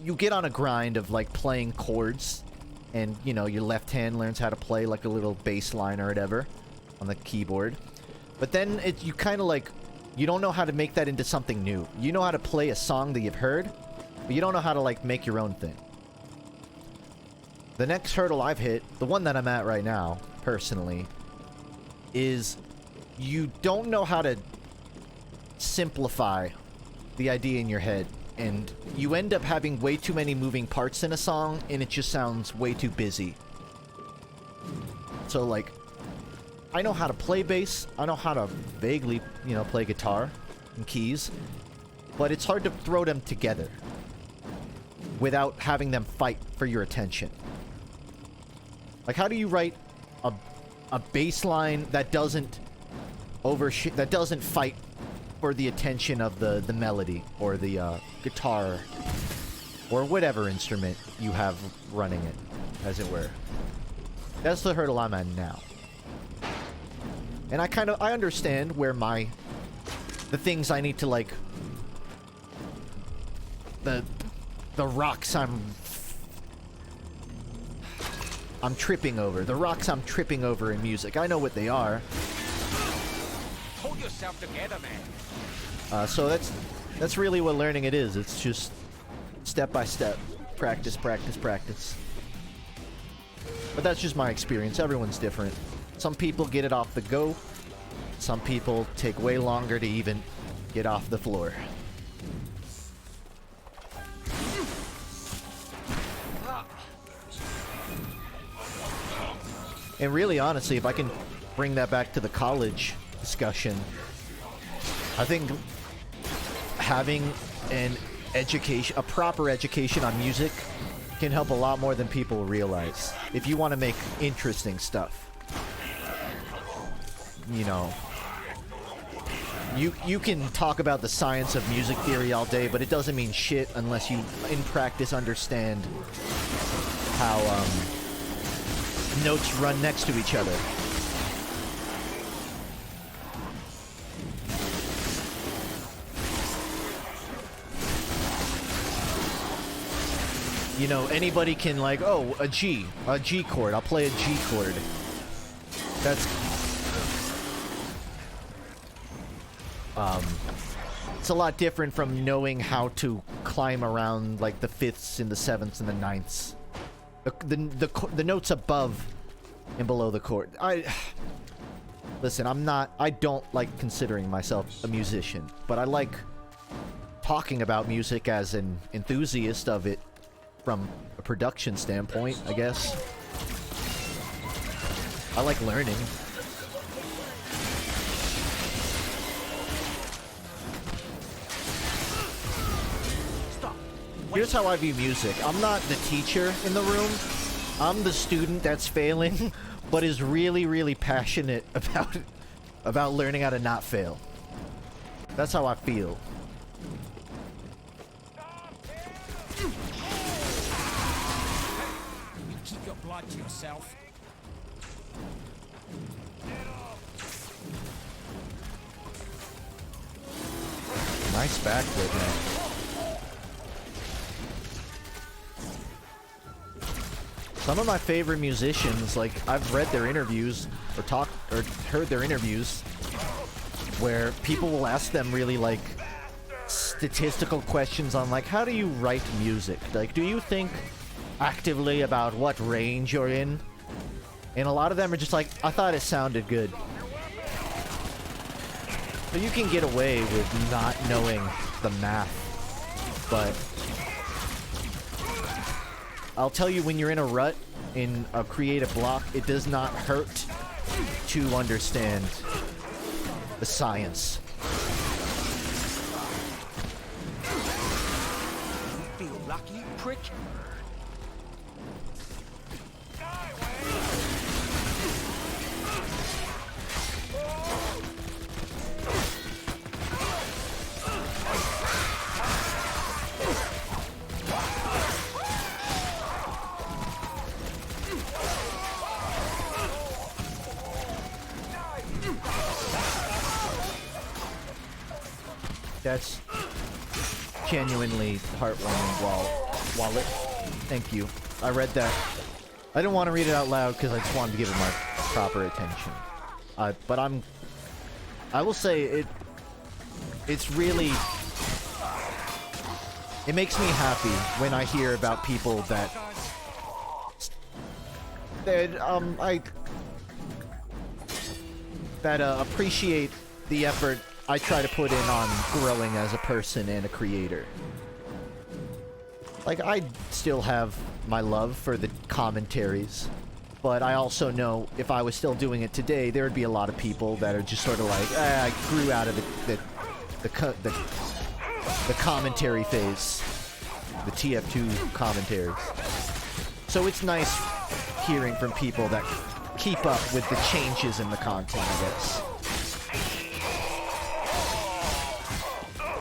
you get on a grind of like playing chords, and you know your left hand learns how to play like a little bass line or whatever on the keyboard. But then you kind of like, you don't know how to make that into something new. You know how to play a song that you've heard, but you don't know how to like make your own thing. The next hurdle I've hit, the one that I'm at right now, personally, is you don't know how to simplify the idea in your head, and you end up having way too many moving parts in a song, and it just sounds way too busy. So like, I know how to play bass, I know how to vaguely, you know, play guitar and keys, but it's hard to throw them together without having them fight for your attention. Like, how do you write a bass line that doesn't that doesn't fight for the attention of the melody or the guitar or whatever instrument you have running it, as it were? That's the hurdle I'm at now. And I understand where the things I need to like, the rocks I'm tripping over. The rocks I'm tripping over in music. I know what they are. Hold yourself together, man. So that's really what learning it is. It's just step by step, practice, practice, practice. But that's just my experience. Everyone's different. Some people get it off the go. Some people take way longer to even get off the floor. And really, honestly, if I can bring that back to the college discussion, I think having an education, a proper education on music, can help a lot more than people realize. If you want to make interesting stuff, you know, you can talk about the science of music theory all day, but it doesn't mean shit unless you, in practice, understand how notes run next to each other. You know, anybody can like, oh, a G chord. I'll play a G chord. That's it's a lot different from knowing how to climb around like the fifths and the sevenths and the ninths. The notes above and below the chord. Listen, I don't like considering myself a musician, but I like talking about music as an enthusiast of it from a production standpoint, I guess. I like learning. Here's how I view music. I'm not the teacher in the room. I'm the student that's failing, but is really, really passionate about learning how to not fail. That's how I feel. You keep your blood to yourself. Nice backflip, man. Some of my favorite musicians, like, I've read their interviews or heard their interviews where people will ask them really, like, statistical questions on, like, how do you write music? Like, do you think actively about what range you're in? And a lot of them are just like, I thought it sounded good. So you can get away with not knowing the math, but I'll tell you, when you're in a rut in a creative block, it does not hurt to understand the science. You feel lucky, prick? That's genuinely heartwarming, Wallet. Thank you. I read that. I didn't want to read it out loud because I just wanted to give it my proper attention. But I will say it's really, it makes me happy when I hear about people that appreciate the effort I try to put in on growing as a person and a creator. Like, I still have my love for the commentaries, but I also know if I was still doing it today, there would be a lot of people that are just sort of like, I grew out of the commentary phase, the TF2 commentaries. So it's nice hearing from people that keep up with the changes in the content, I guess.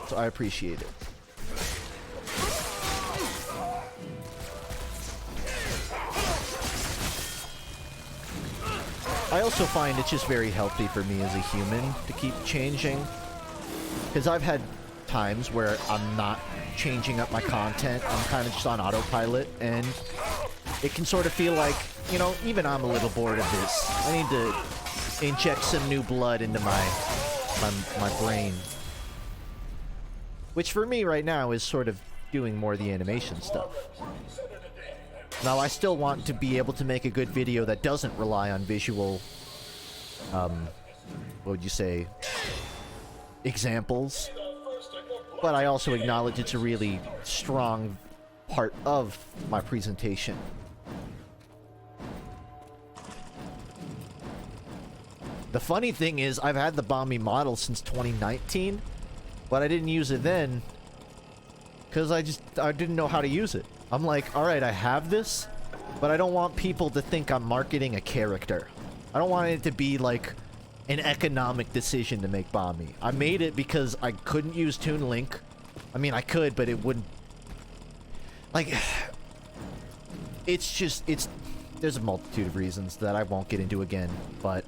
So I appreciate it. I also find it's just very healthy for me as a human to keep changing. Because I've had times where I'm not changing up my content. I'm kind of just on autopilot. And it can sort of feel like, you know, even I'm a little bored of this. I need to inject some new blood into my brain. Which for me right now is sort of doing more of the animation stuff. Now I still want to be able to make a good video that doesn't rely on visual, what would you say, examples. But I also acknowledge it's a really strong part of my presentation. The funny thing is, I've had the Bomby model since 2019. But I didn't use it then because I didn't know how to use it. I'm like, alright, I have this, but I don't want people to think I'm marketing a character. I don't want it to be like an economic decision to make Bomby. I made it because I couldn't use Toon Link. I mean, I could, but it wouldn't... Like... There's a multitude of reasons that I won't get into again, but...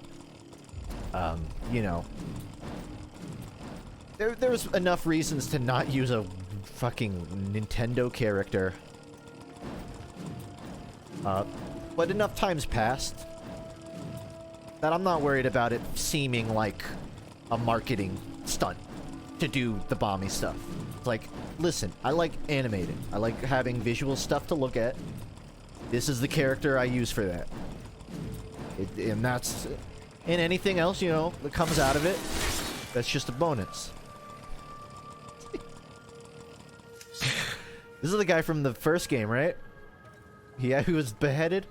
you know... There's enough reasons to not use a fucking Nintendo character. But enough times passed that I'm not worried about it seeming like a marketing stunt to do the Bomby stuff. It's like, listen, I like animating. I like having visual stuff to look at. This is the character I use for that. And that's... And anything else, you know, that comes out of it, that's just a bonus. This is the guy from the first game, right? Yeah, who was beheaded?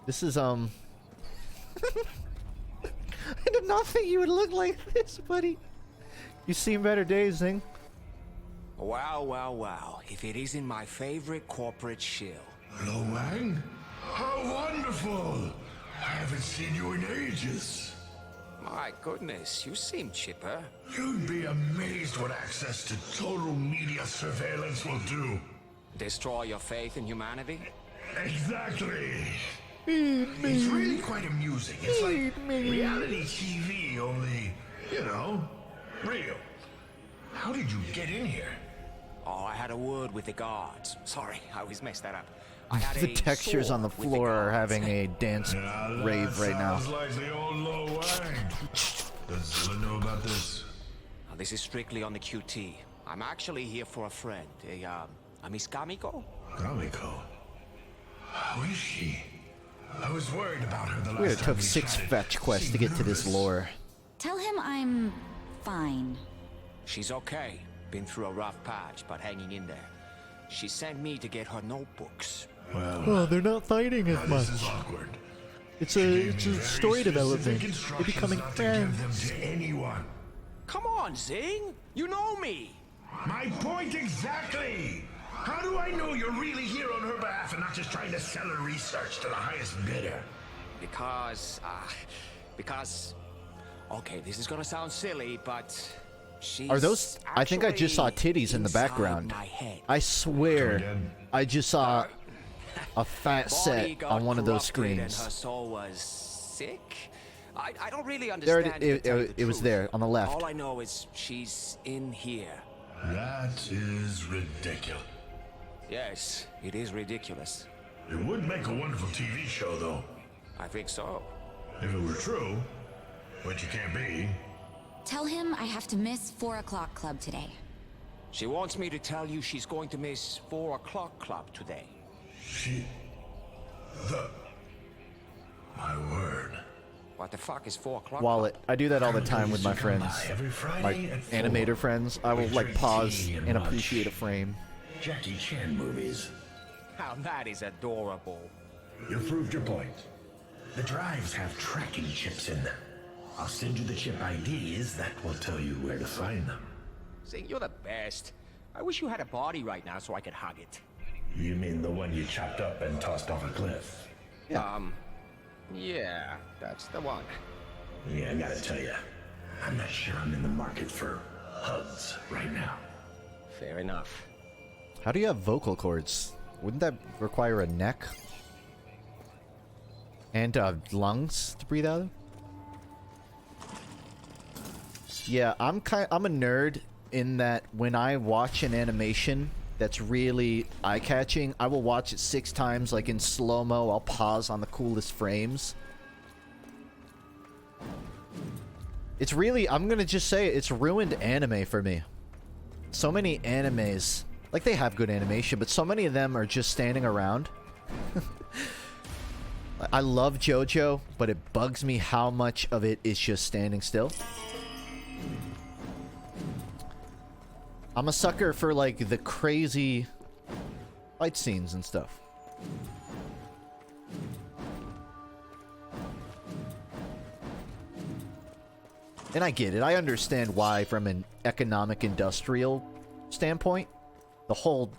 This is, I did not think you would look like this, buddy. You've seen better days, Zing. Wow, wow, wow. If it isn't my favorite corporate shill. Hello, Wang. How wonderful! I haven't seen you in ages. My goodness, you seem chipper. You'd be amazed what access to total media surveillance will do. Destroy your faith in humanity? Exactly. It's really quite amusing. It's like reality TV, only, you know, real. How did you get in here? Oh, I had a word with the guards. Sorry, I always mess that up. I had The a textures on the sword with floor are guards. having a dance rave right now. Sounds like the old low wang. Does Zilla know about this? Now, this is strictly on the QT. I'm actually here for a friend, a Miss Kamiko. Kamiko? How is she? I was worried about her the last Weird, it time took we 6 chatted. fetch quests to Seemed get to this nervous. lore. Tell him I'm fine. She's okay. Been through a rough patch, but hanging in there. She sent me to get her notebooks. Well, Oh, they're not fighting as this is awkward. It's She a gave me very specific instructions becoming not to give them to anyone. Come on, Zing! You know me! My point exactly! How do I know you're really here on her behalf and not just trying to sell her research to the highest bidder? Because, okay, this is gonna sound silly, but she's Are those? I think I just saw actually titties in the inside background. my head. I swear, again. I just saw a fat Body set got on one of those corrupted and screens. her soul was sick. I don't really There understand. it was there on the left. All I know is she's in here. That is ridiculous. Yes, it is ridiculous. It would make a wonderful TV show, though. I think so. If it were true, which it can't be. Tell him I have to miss 4 o'clock club today. She wants me to tell you she's going to miss 4 o'clock club today. My word. What the fuck is 4 o'clock? Wallet. I do that all the time with my Used to come friends, by every my Friday at 4. animator friends. I will We like drink pause tea and lunch. appreciate a frame. Jackie Chan movies. Now that is adorable. You proved your point. The drives have tracking chips in them. I'll send you the chip IDs that will tell you where to find them. Zing, you're the best. I wish you had a body right now so I could hug it. You mean the one you chopped up and tossed off a cliff? Yeah, that's the one. Yeah, I gotta tell you, I'm not sure I'm in the market for hugs right now. Fair enough. How do you have vocal cords? Wouldn't that require a neck and lungs to breathe out of? Yeah, I'm a nerd in that when I watch an animation that's really eye-catching, I will watch it 6 times, like in slow-mo. I'll pause on the coolest frames. It's really, I'm gonna just say, it's ruined anime for me. So many animes, like they have good animation, but so many of them are just standing around. I love JoJo, but it bugs me how much of it is just standing still. I'm a sucker for like the crazy fight scenes and stuff. And I get it. I understand why from an economic industrial standpoint, the whole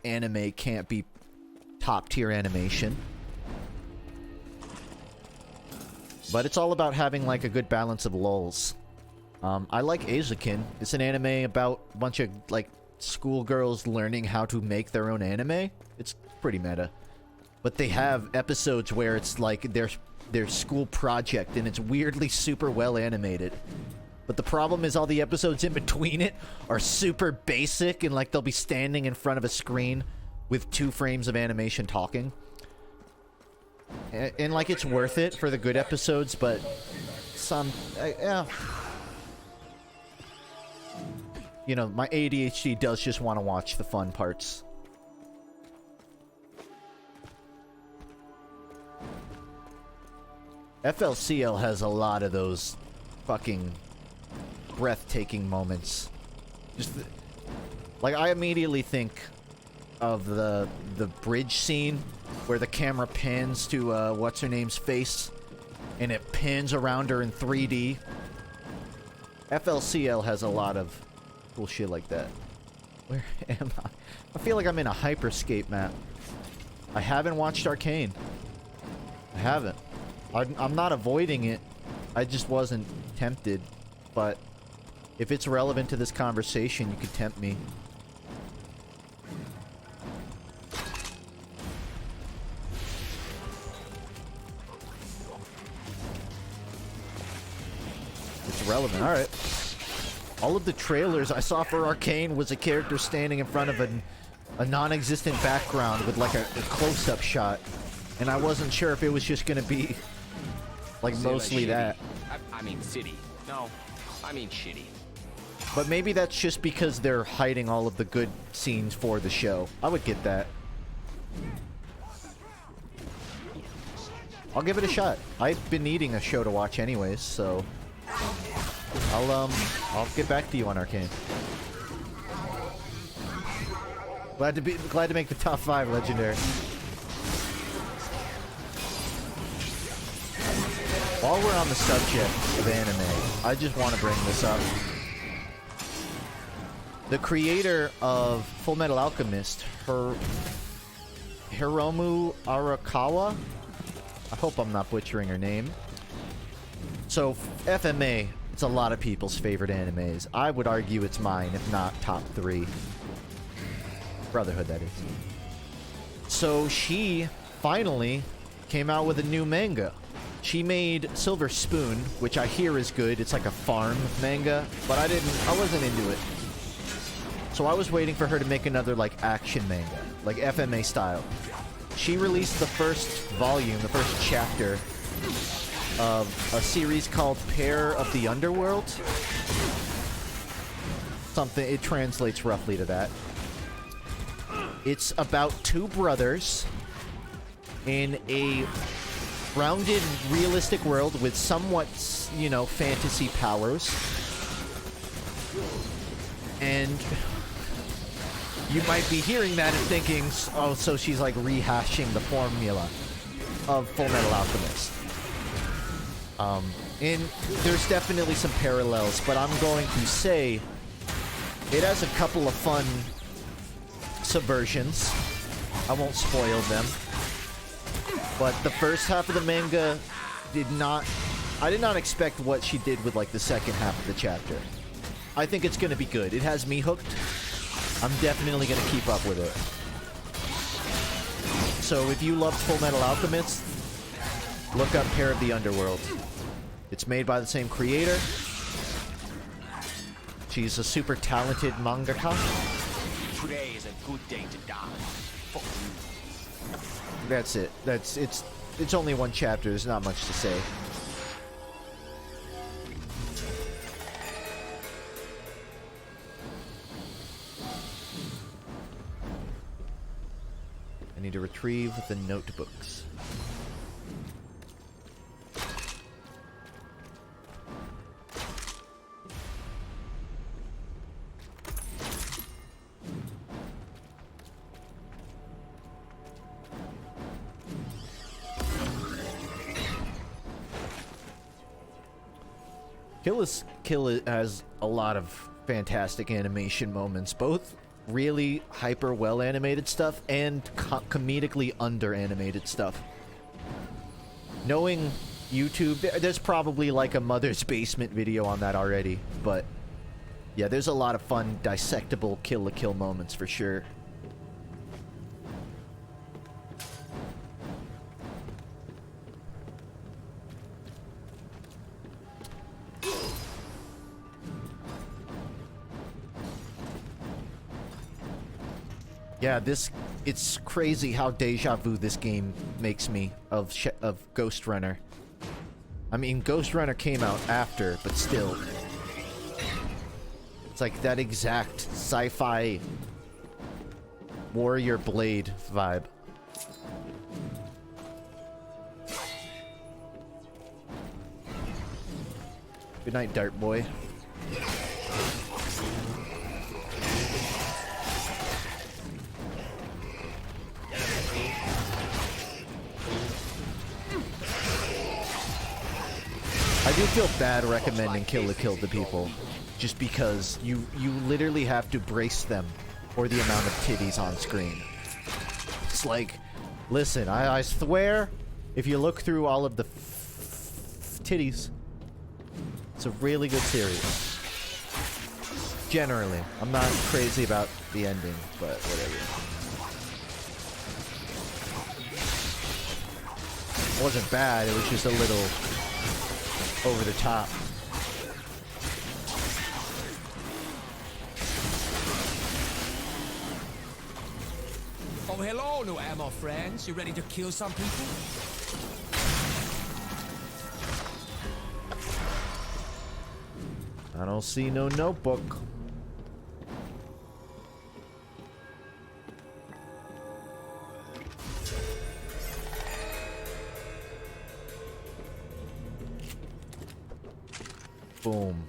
anime can't be top tier animation. But it's all about having like a good balance of lulls. I like Azukin. It's an anime about a bunch of like schoolgirls learning how to make their own anime. It's pretty meta. But they have episodes where it's like their school project and it's weirdly super well animated. But the problem is all the episodes in between it are super basic and like they'll be standing in front of a screen with 2 frames of animation talking. And like it's worth it for the good episodes, but yeah. You know, my ADHD does just want to watch the fun parts. FLCL has a lot of those fucking breathtaking moments. Just like I immediately think of the bridge scene where the camera pans to what's her name's face and it pans around her in 3D. FLCL has a lot of cool shit like that. Where am I? I feel like I'm in a hyperscape map. I haven't watched Arcane. I haven't. I'm not avoiding it. I just wasn't tempted. But if it's relevant to this conversation, you could tempt me. It's relevant. All right. All of the trailers I saw for Arcane was a character standing in front of a non-existent background with like a close-up shot, and I wasn't sure if it was just gonna be like mostly that. I mean city. No, I mean shitty. But maybe that's just because they're hiding all of the good scenes for the show. I would get that. I'll give it a shot. I've been needing a show to watch anyways, so I'll get back to you on Arcane. Glad to make the top 5 legendary. While we're on the subject of anime, I just want to bring this up. The creator of Full Metal Alchemist, Hiromu Arakawa, I hope I'm not butchering her name. So, FMA, it's a lot of people's favorite animes. I would argue it's mine, if not top 3. Brotherhood, that is. So, she finally came out with a new manga. She made Silver Spoon, which I hear is good. It's like a farm manga, but I wasn't into it. So I was waiting for her to make another, like, action manga, like FMA style. She released the first volume, the first chapter of a series called Pair of the Underworld. Something, it translates roughly to that. It's about 2 brothers in a grounded, realistic world with somewhat, you know, fantasy powers. And you might be hearing that and thinking, oh, so she's like rehashing the formula of Full Metal Alchemist. And there's definitely some parallels, but I'm going to say it has a couple of fun subversions. I won't spoil them. But the first half of the manga I did not expect what she did with like the second half of the chapter. I think it's gonna be good. It has me hooked. I'm definitely gonna keep up with it. So if you loved Full Metal Alchemist, look up Pair of the Underworld. It's made by the same creator. She's a super talented mangaka. Today is a good day to die. Fuck you. That's it. It's only 1 chapter. There's not much to say. I need to retrieve the notebooks. Kill has a lot of fantastic animation moments, both really hyper well animated stuff and comedically under animated stuff. Knowing YouTube, there's probably like a Mother's Basement video on that already, but yeah, there's a lot of fun dissectable Kill la Kill moments for sure. Yeah, it's crazy how deja vu this game makes me of Ghost Runner. I mean, Ghost Runner came out after, but still. It's like that exact sci-fi Warrior Blade vibe. Good night, Dart Boy. I do feel bad recommending Kill la Kill to people, just because you literally have to brace them for the amount of titties on screen. It's like, listen, I swear, if you look through all of the titties, it's a really good series. Generally, I'm not crazy about the ending, but whatever. It wasn't bad, it was just a little over the top. hello, new ammo friends. You ready to kill some people? I don't see no notebook. Boom.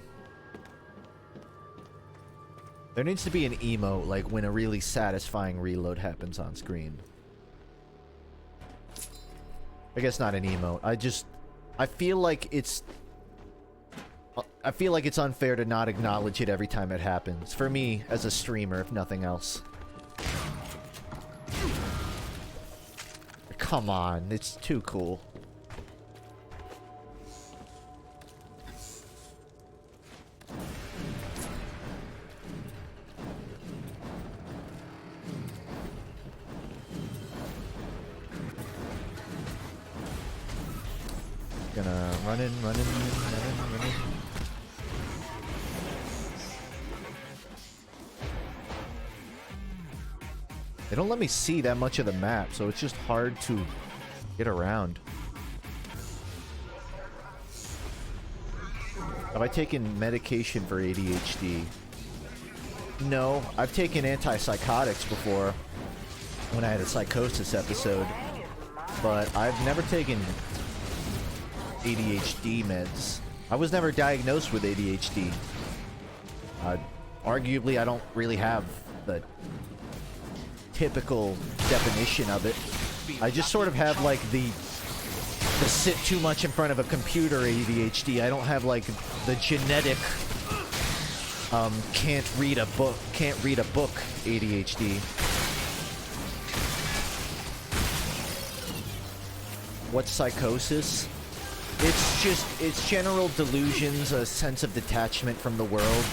There needs to be an emote, like when a really satisfying reload happens on screen. I guess not an emote. I feel like it's unfair to not acknowledge it every time it happens. For me, as a streamer, if nothing else. Come on, it's too cool. Gonna run in. They don't let me see that much of the map, so it's just hard to get around. Have I taken medication for ADHD? No, I've taken antipsychotics before when I had a psychosis episode, but I've never taken ADHD meds. I was never diagnosed with ADHD. Arguably, I don't really have the typical definition of it. I just sort of have like the sit too much in front of a computer ADHD. I don't have like the genetic can't read a book ADHD. What's psychosis? It's general delusions, a sense of detachment from the world.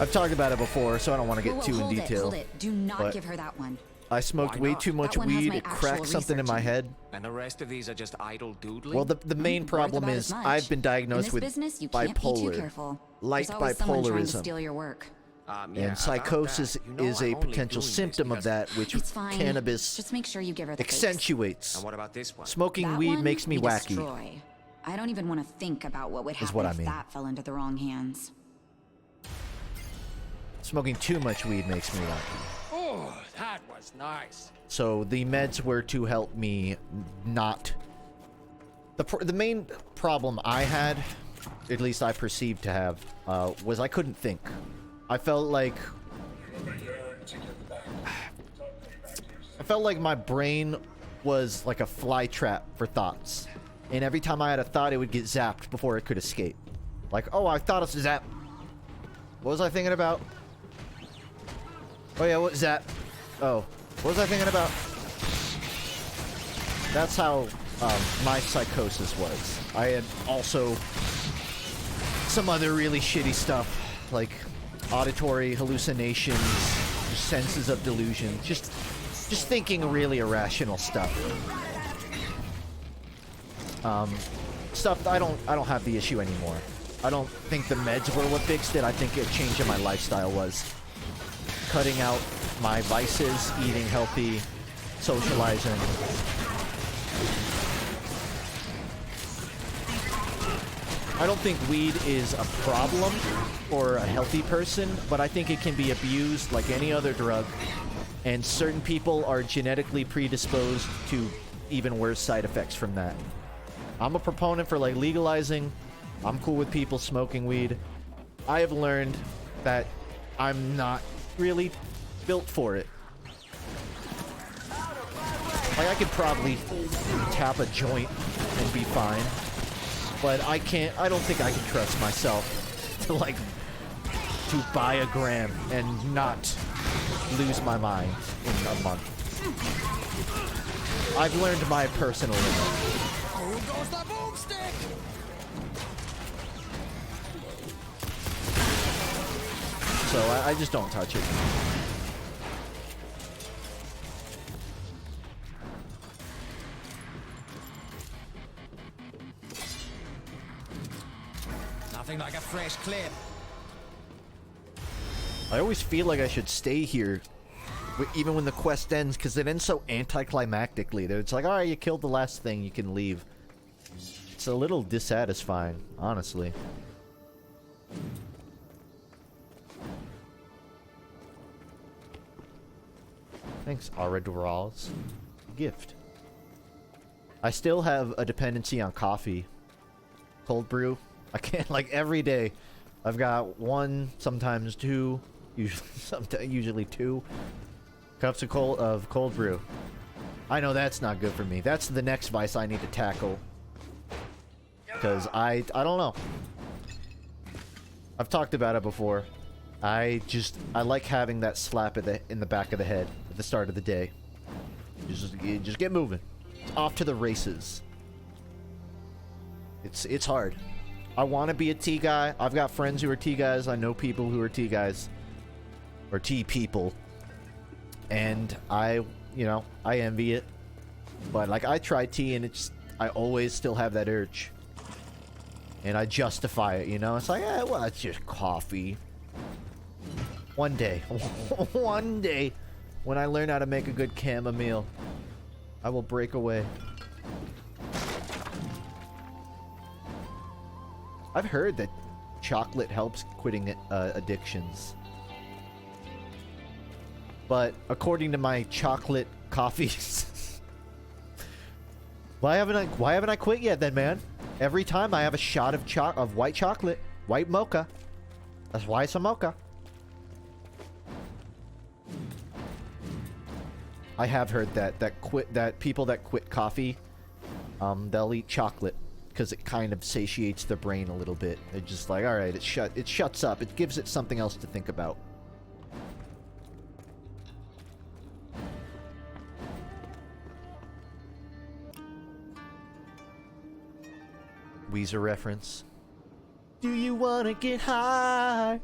I've talked about it before, so I don't want to get too in detail. Hold it. Do not give her that one. I smoked way too much weed, it cracked something in my head. And the rest of these are just idle doodling? Well, the main problem is I've been diagnosed with bipolar, light bipolarism. Steal your work. Yeah, and psychosis is a potential doing symptom of that, which It's fine. cannabis Just make sure you give her the accentuates. And what about this one? Smoking That weed one makes me we wacky. destroy. I don't even want to think about what would happen what I if mean. that fell into the wrong hands. Smoking too much weed makes me wacky. Oh, that was nice. So the meds were to help me not... The main problem I had, at least I perceived to have, was I couldn't think. I felt like my brain was like a fly trap for thoughts. And every time I had a thought, it would get zapped before it could escape. Like, oh, I thought it was zap. What was I thinking about? Oh yeah, what zap? Oh, what was I thinking about? That's how my psychosis was. I had also some other really shitty stuff, like auditory hallucinations, senses of delusion, just thinking really irrational stuff. Stuff I don't have the issue anymore. I don't think the meds were what fixed it. I think a change in my lifestyle was cutting out my vices, eating healthy, socializing. I don't think weed is a problem for a healthy person, but I think it can be abused like any other drug, and certain people are genetically predisposed to even worse side effects from that. I'm a proponent for like legalizing. I'm cool with people smoking weed. I have learned that I'm not really built for it. Like, I could probably tap a joint and be fine, but I don't think I can trust myself to buy a gram and not lose my mind in a month. I've learned my personal limit. Who goes the boomstick? So I just don't touch it. Nothing like a fresh clip. I always feel like I should stay here, even when the quest ends, because it ends so anticlimactically. That it's like, alright, you killed the last thing, you can leave. It's a little dissatisfying, honestly. Thanks, Aradurals. Gift. I still have a dependency on coffee. Cold brew. I can't, like, every day. I've got 1, sometimes 2, usually 2 cups of cold brew. I know that's not good for me. That's the next vice I need to tackle. Because I don't know. I've talked about it before. I like having that slap in the back of the head at the start of the day. Just get moving. It's off to the races. It's hard. I want to be a tea guy. I've got friends who are tea guys. I know people who are tea guys. Or tea people. And I envy it. But like I try tea and I always still have that urge. And I justify it, you know? It's like, well, it's just coffee. One day. One day. When I learn how to make a good chamomile, I will break away. I've heard that chocolate helps quitting addictions. But according to my chocolate coffees, why haven't I quit yet then, man? Every time I have a shot of white chocolate, white mocha. That's why it's a mocha. I have heard that people that quit coffee, they'll eat chocolate because it kind of satiates their brain a little bit. They're just like, all right, it shuts up. It gives it something else to think about. Weezer reference. Do you wanna get high?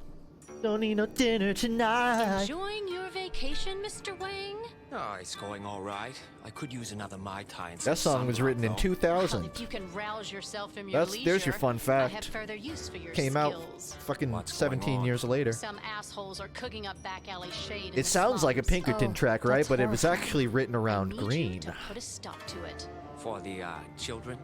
Don't need no dinner tonight. Enjoying your vacation, Mr. Wang? Oh, it's going all right. I could use another Mai Tai and That song was written in 2000. Well, if you can rouse yourself from your leisure, There's your fun fact. I have further use for your Came skills. out fucking What's 17 going on? years later. Some assholes are cooking up back alley shade. in It the sounds like a slums. Pinkerton Oh, track, right? that's But it was horrifying. actually written I around need you green. to put a stop to it. For the children?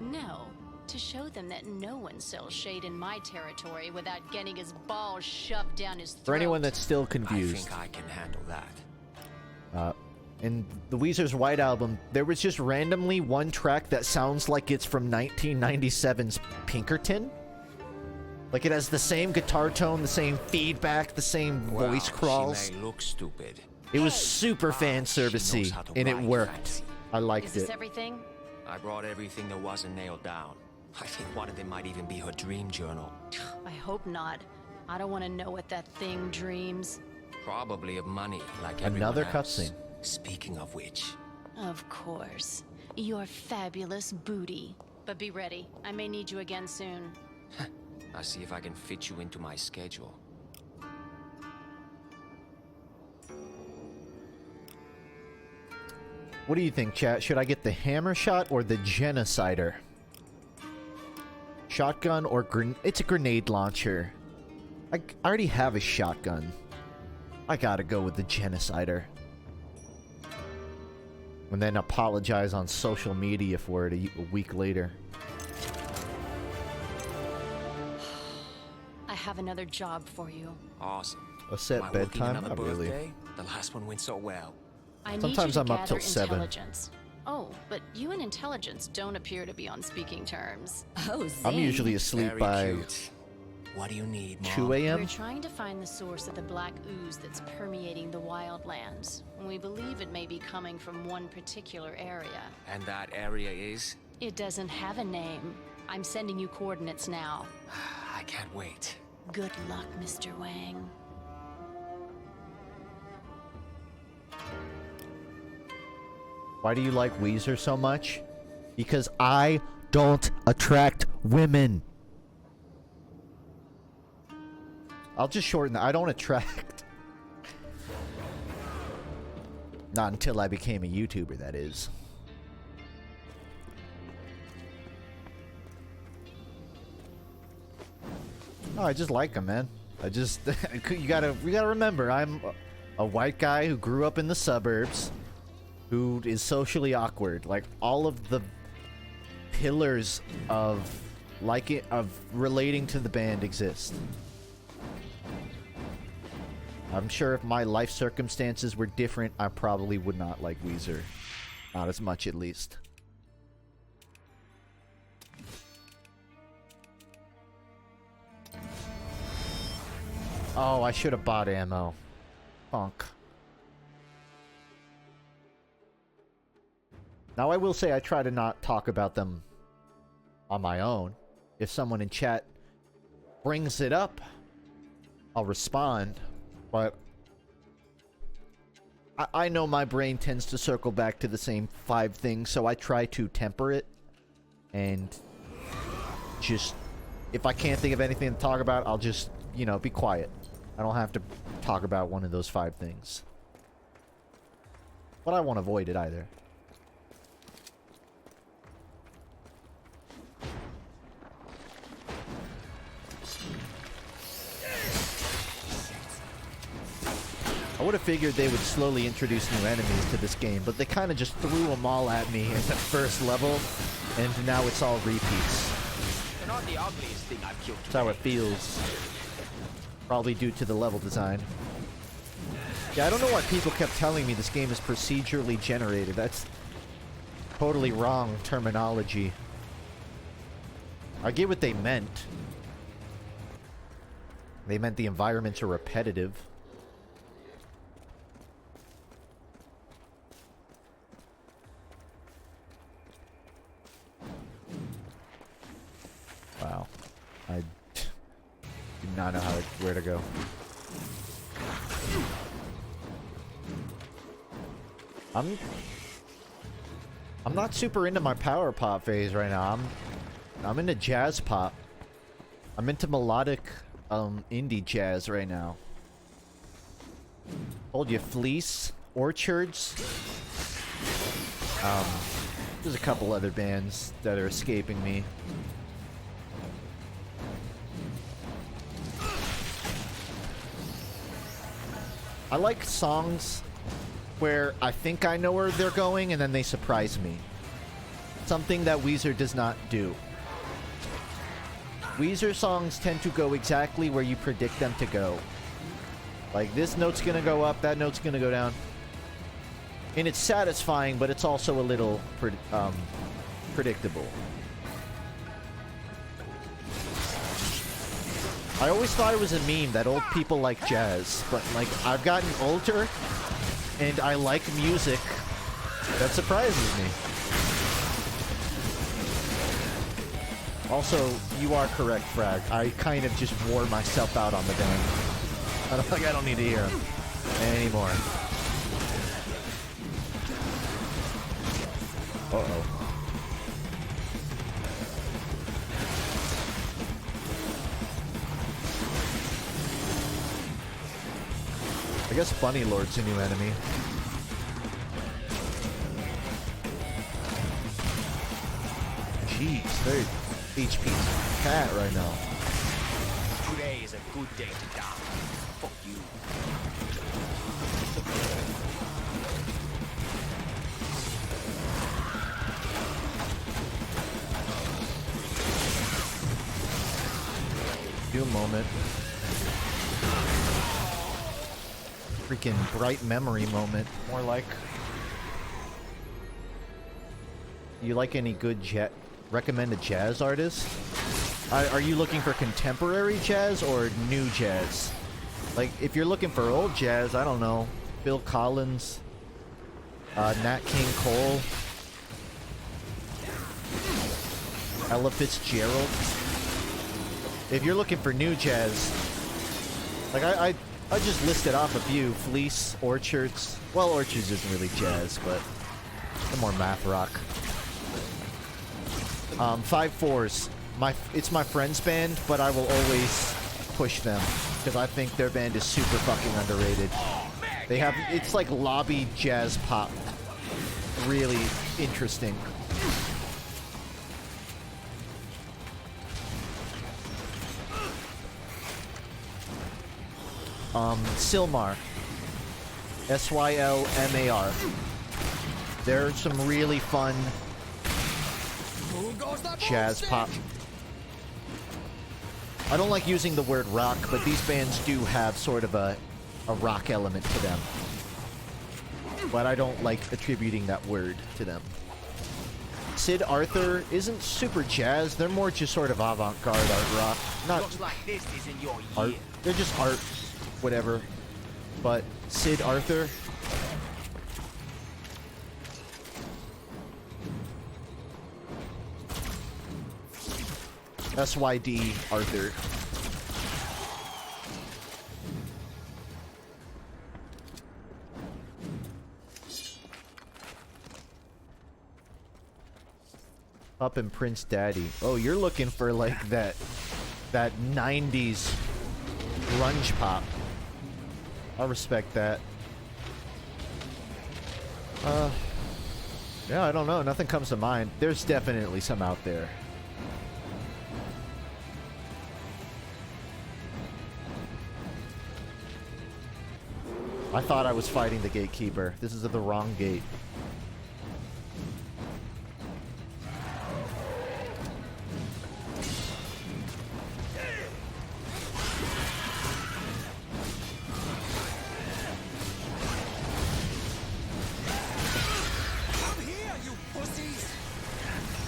No, to show them that no one sells shade in my territory without getting his balls shoved down his throat. For anyone that's still I confused, think I can handle that. in the Weezer's White Album, there was just randomly one track that sounds like it's from 1997's Pinkerton. Like it has the same guitar tone, the same feedback, the same voice crawls. She may look stupid. It was super fan She knows servicey, how to and it write worked. fancy. I Is liked this it. everything? I brought everything that wasn't nailed down. I think one of them might even be her dream journal. I hope not. I don't want to know what that thing dreams. Probably of money, like Another everyone else. cutscene. Speaking of which, Of course. Your fabulous booty. But be ready. I may need you again soon. I'll see if I can fit you into my schedule. What do you think, chat? Should I get the hammer shot or the genocider? Shotgun or it's a grenade launcher. I already have a shotgun. I gotta go with the genocider. And then apologize on social media for it a week later. I have another job for you. Awesome. A set Am I working bedtime? another Not really. birthday? The last one went so well. I need Sometimes you to I'm up till gather 7. intelligence. Oh, but you and intelligence don't appear to be on speaking terms. Oh, I'm zing. usually asleep Very by cute. What do you need, Mom? 2 We're a.m. trying to find the source of the black ooze that's permeating the wildlands. We believe it may be coming from one particular area. And that area is? It doesn't have a name. I'm sending you coordinates now. I can't wait. Good luck, Mr. Wang. Why do you like Weezer so much? Because I don't attract women. I'll just shorten that. I don't attract. Not until I became a YouTuber, that is. Oh, I just like him, man. We gotta remember, I'm a white guy who grew up in the suburbs, who is socially awkward. Like, all of the pillars of relating to the band exist. I'm sure if my life circumstances were different, I probably would not like Weezer. Not as much, at least. Oh, I should have bought ammo. Funk. Now, I will say I try to not talk about them on my own. If someone in chat brings it up, I'll respond. But I know my brain tends to circle back to the same 5 things, so I try to temper it. And just, if I can't think of anything to talk about, I'll just, you know, be quiet. I don't have to talk about one of those 5 things. But I won't avoid it either. I would have figured they would slowly introduce new enemies to this game, but they kind of just threw them all at me in the first level, and now it's all repeats. They're not the ugliest thing I've killed. That's how it feels. Probably due to the level design. Yeah, I don't know why people kept telling me this game is procedurally generated. That's totally wrong terminology. I get what they meant. They meant the environments are repetitive. Wow. I do not know where to go. I'm not super into my power pop phase right now. I'm into jazz pop. I'm into melodic indie jazz right now. Told you, Fleece, Orchards. There's a couple other bands that are escaping me. I like songs where I think I know where they're going and then they surprise me. Something that Weezer does not do. Weezer songs tend to go exactly where you predict them to go. Like, this note's gonna go up, that note's gonna go down. And it's satisfying, but it's also a little predictable. I always thought it was a meme that old people like jazz, but, like, I've gotten older, and I like music that surprises me. Also, you are correct, Frag. I kind of just wore myself out on the band. I don't need to hear him anymore. Uh-oh. I guess Bunny Lord's a new enemy. Jeez, their HP's cat right now. Today is a good day to die. Fuck you. Do a moment. Freaking bright memory moment. More like. You like any good recommended jazz artists? Are you looking for contemporary jazz or new jazz? Like, if you're looking for old jazz, I don't know. Phil Collins, Nat King Cole, Ella Fitzgerald. If you're looking for new jazz, like I just listed off a few. Fleece, Orchards. Well, Orchards isn't really jazz, but they're more math rock. 5-4s. It's my friend's band, but I will always push them because I think their band is super fucking underrated. It's like lobby jazz pop. Really interesting. Sylmar. Sylmar. There's some really fun jazz pop. I don't like using the word rock, but these bands do have sort of a rock element to them. But I don't like attributing that word to them. Sid Arthur isn't super jazz. They're more just sort of avant-garde art rock. Not art. They're just art, whatever. But Sid Arthur... SYD Arthur. Up and Prince Daddy. Oh, you're looking for like that 90s grunge pop. I respect that. Yeah, I don't know. Nothing comes to mind. There's definitely some out there. I thought I was fighting the gatekeeper. This is the wrong gate.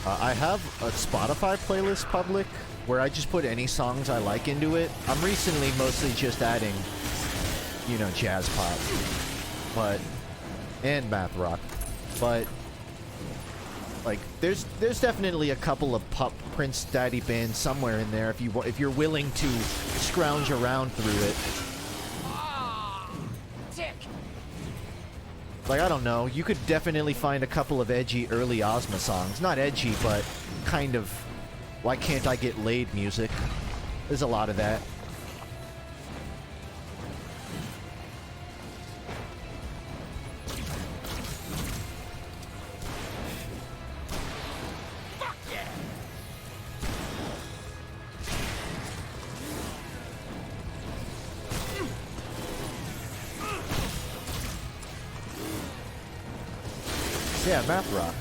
I have a Spotify playlist public where I just put any songs I like into it. I'm recently mostly just adding, you know, jazz pop, and math rock, but like there's definitely a couple of pop Prince Daddy bands somewhere in there if you're willing to scrounge around through it. Like, I don't know, you could definitely find a couple of edgy early Osmo songs. Not edgy, but kind of why can't I get laid music. There's a lot of that. Yeah, math rock.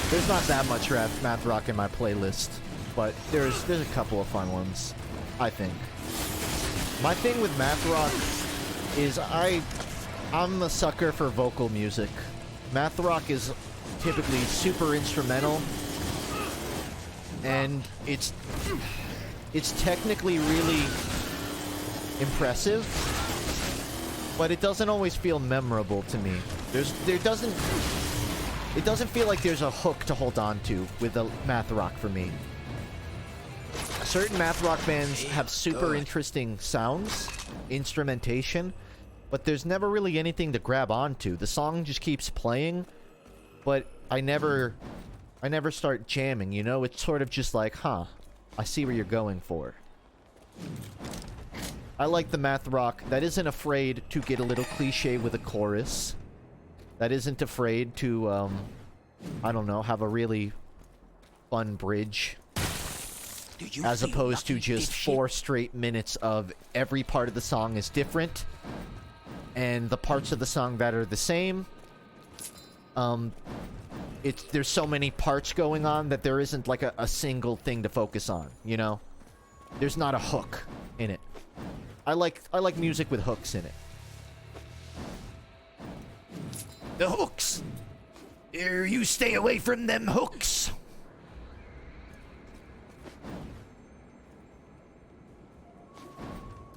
There's not that much math rock in my playlist, but there's a couple of fun ones, I think. My thing with math rock is I'm a sucker for vocal music. Math rock is typically super instrumental, and it's technically really impressive, but it doesn't always feel memorable to me. It doesn't feel like there's a hook to hold on to with the math rock for me. Certain math rock bands have super interesting sounds, instrumentation, but there's never really anything to grab onto. The song just keeps playing, but I never start jamming, you know? It's sort of just like, huh, I see where you're going for. I like the math rock that isn't afraid to get a little cliche with a chorus. That isn't afraid to, I don't know, have a really fun bridge. As opposed to just 4 straight minutes of every part of the song is different. And the parts of the song that are the same, there's so many parts going on that there isn't like a single thing to focus on, you know? There's not a hook in it. I like music with hooks in it. The hooks! Here, you stay away from them hooks!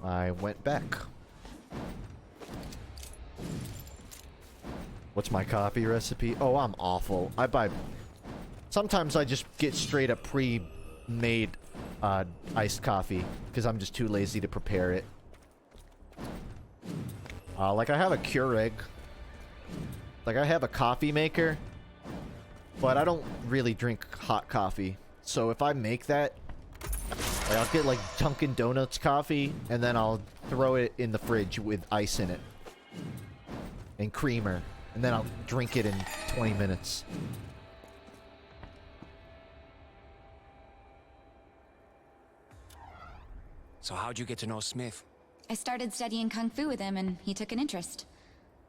I went back. What's my coffee recipe? Oh, I'm awful. Sometimes I just get straight up pre-made iced coffee because I'm just too lazy to prepare it. Like I have a Keurig. Like I have a coffee maker, but I don't really drink hot coffee. So if I make that, like I'll get like Dunkin' Donuts coffee and then I'll throw it in the fridge with ice in it and creamer, and then I'll drink it in 20 minutes. So how'd you get to know Smith? I started studying Kung Fu with him and he took an interest.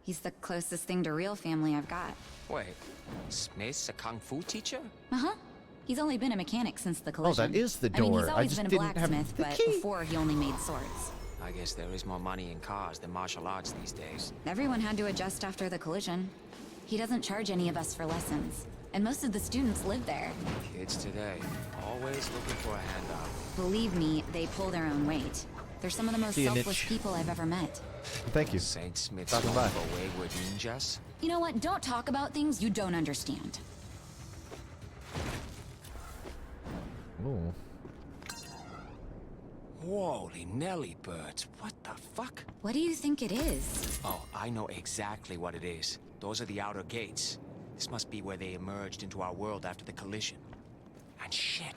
He's the closest thing to real family I've got. Wait, Smith's a Kung Fu teacher? Uh-huh. He's only been a mechanic since the Oh, collision. that is the I mean, door. he's I always just been a didn't have blacksmith, the but key. before he only made swords. I guess there is more money in cars than martial arts these days. Everyone had to adjust after the collision. He doesn't charge any of us for lessons. And most of the students live there. Kids today, always looking for a handout. Believe me, they pull their own weight. They're some of the most See ya, selfless Nitch. people I've ever met. Thank you. Saint Smith's Stopping home by. for wayward ninjas? You know what? Don't talk about things you don't understand. Ooh. Holy Nelly birds, what the fuck? What do you think it is? Oh, I know exactly what it is. Those are the outer gates. This must be where they emerged into our world after the collision. And shit,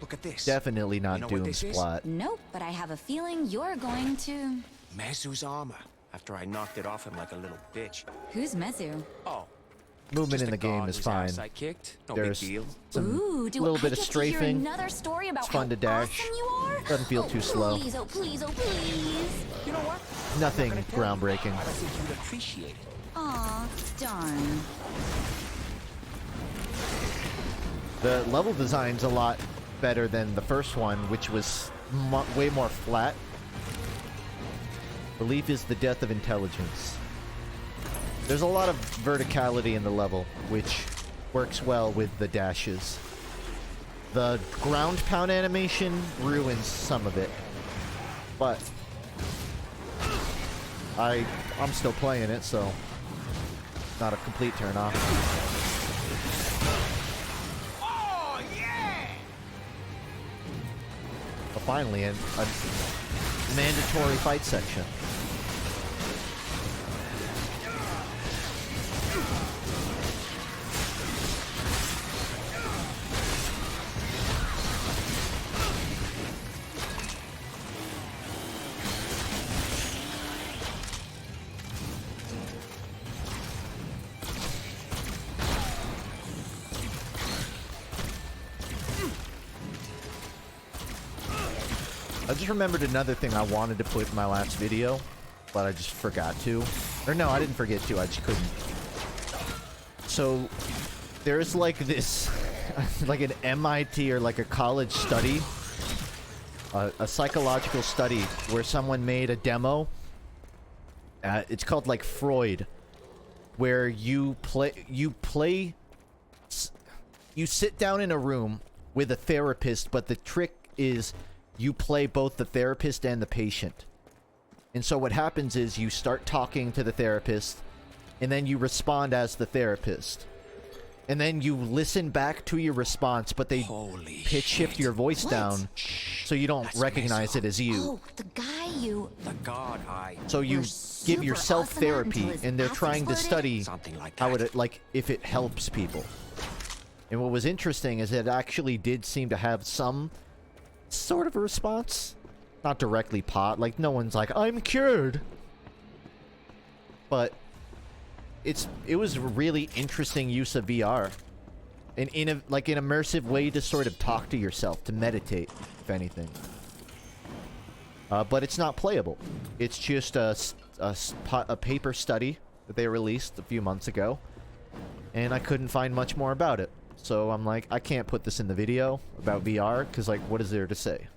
look at this. Definitely not You know what Doom this is? Splat. Nope, but I have a feeling you're going to... Mezu's armor, after I knocked it off him like a little bitch. Who's Mezu? Oh, Movement just in a the game guard is whose fine. ass I kicked. No There's big deal. some Ooh, do little I bit of get to hear strafing. another story about It's fun how to dash. awesome you are? Doesn't feel too slow. Please, oh please, oh please. You know what? Nothing I'm not gonna tell you. groundbreaking. I don't think you'd appreciate it. Aw, darn. The level design's a lot better than the first one, which was way more flat. Belief is the death of intelligence. There's a lot of verticality in the level, which works well with the dashes. The ground pound animation ruins some of it, but I'm still playing it, so not a complete turn off. Oh, yeah! But finally, a mandatory fight section. I just remembered another thing I wanted to put in my last video, but I just forgot to. Or no, I didn't forget to, I just couldn't. So, there's like this, like an MIT or like a college study, a psychological study where someone made a demo. It's called like Freud, where you sit down in a room with a therapist, but the trick is you play both the therapist and the patient. And so what happens is you start talking to the therapist, and then you respond as the therapist. And then you listen back to your response, but they Holy pitch shift shit. your voice What? down so you don't That's recognize Mezu. it as you. Oh, the guy you... The god I... So you You're give super yourself awesome at therapy, until his and they're ass trying to exploded? study Something like how that. it, like, if it helps people. And what was interesting is it actually did seem to have some sort of a response. Not directly like no one's like, I'm cured. But it was a really interesting use of VR. And in a, like an immersive way to sort of talk to yourself, to meditate, if anything. But it's not playable. It's just a paper study that they released a few months ago. And I couldn't find much more about it. So I'm like, I can't put this in the video about VR, because, like, what is there to say?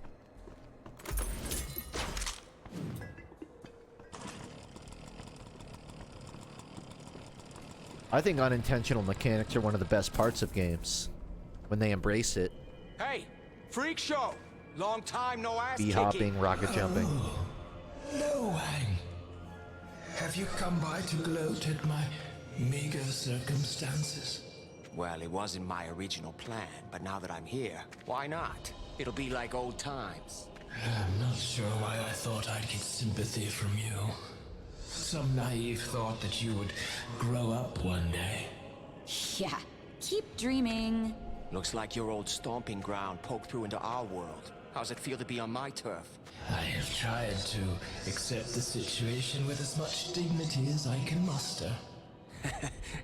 I think unintentional mechanics are one of the best parts of games. When they embrace it. Hey, freak show! Long time no ass Bee kicking. hopping, rocket jumping. No, Wang. Have you come by to gloat at my meager circumstances? Well, it wasn't my original plan, but now that I'm here, why not? It'll be like old times. I'm not sure why I thought I'd get sympathy from you. Some naive thought that you would grow up one day. Yeah, keep dreaming. Looks like your old stomping ground poked through into our world. How's it feel to be on my turf? I have tried to accept the situation with as much dignity as I can muster.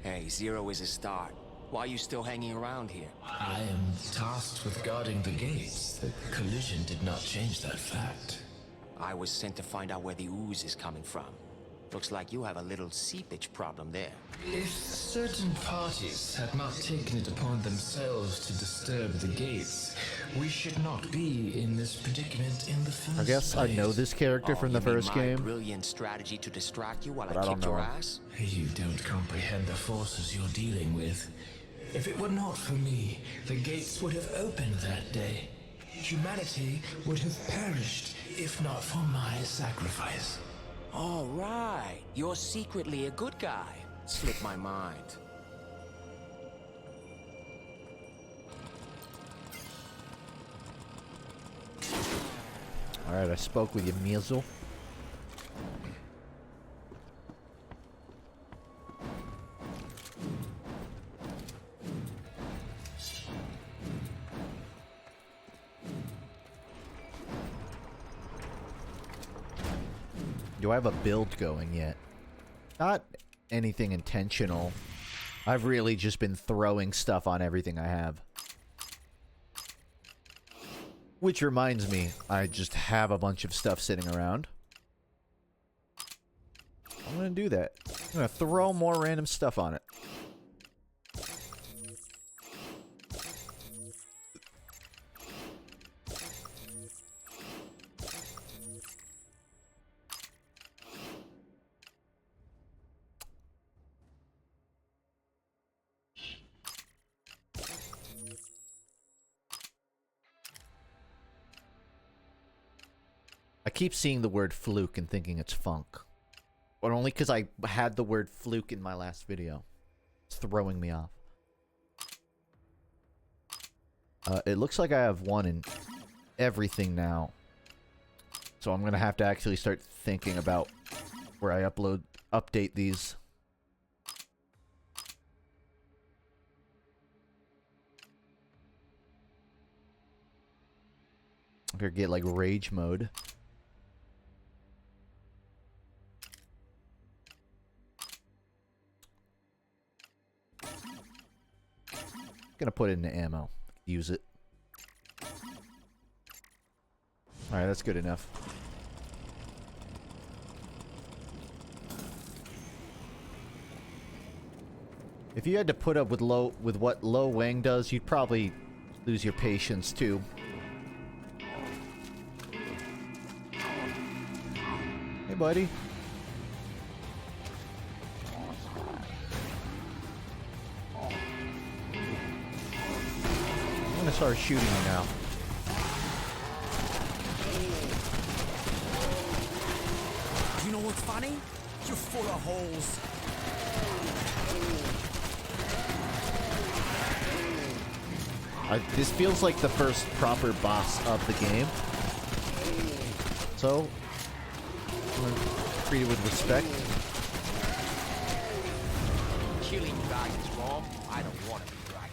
Hey, 0 is a start. Why are you still hanging around here? I am tasked with guarding the gates. The collision did not change that fact. I was sent to find out where the ooze is coming from. Looks like you have a little seepage problem there. If certain parties had not taken it upon themselves to disturb the gates, we should not be in this predicament in the first I guess I know this character from the you mean first my game. brilliant strategy to distract you while But I I don't kicked your know. ass? You don't comprehend the forces you're dealing with. If it were not for me, the gates would have opened that day. Humanity would have perished if not for my sacrifice. All right, you're secretly a good guy. Slipped my mind. Alright, I spoke with you, Measle. Do I have a build going yet? Not anything intentional. I've really just been throwing stuff on everything I have. Which reminds me, I just have a bunch of stuff sitting around. I'm gonna do that. I'm gonna throw more random stuff on it. I keep seeing the word fluke and thinking it's funk. But only because I had the word fluke in my last video. It's throwing me off. It looks like I have one in everything now. So I'm going to have to actually start thinking about where I update these. I'm going to get like rage mode. Gonna put it into ammo. Use it. Alright, that's good enough. If you had to put up with what Lo Wang does, you'd probably lose your patience too. Hey, buddy. I'm gonna start shooting you now. You know what's funny? You're full of holes. This feels like the first proper boss of the game. So, I'm gonna treat it with respect. Killing you guys is wrong. I don't want to be right.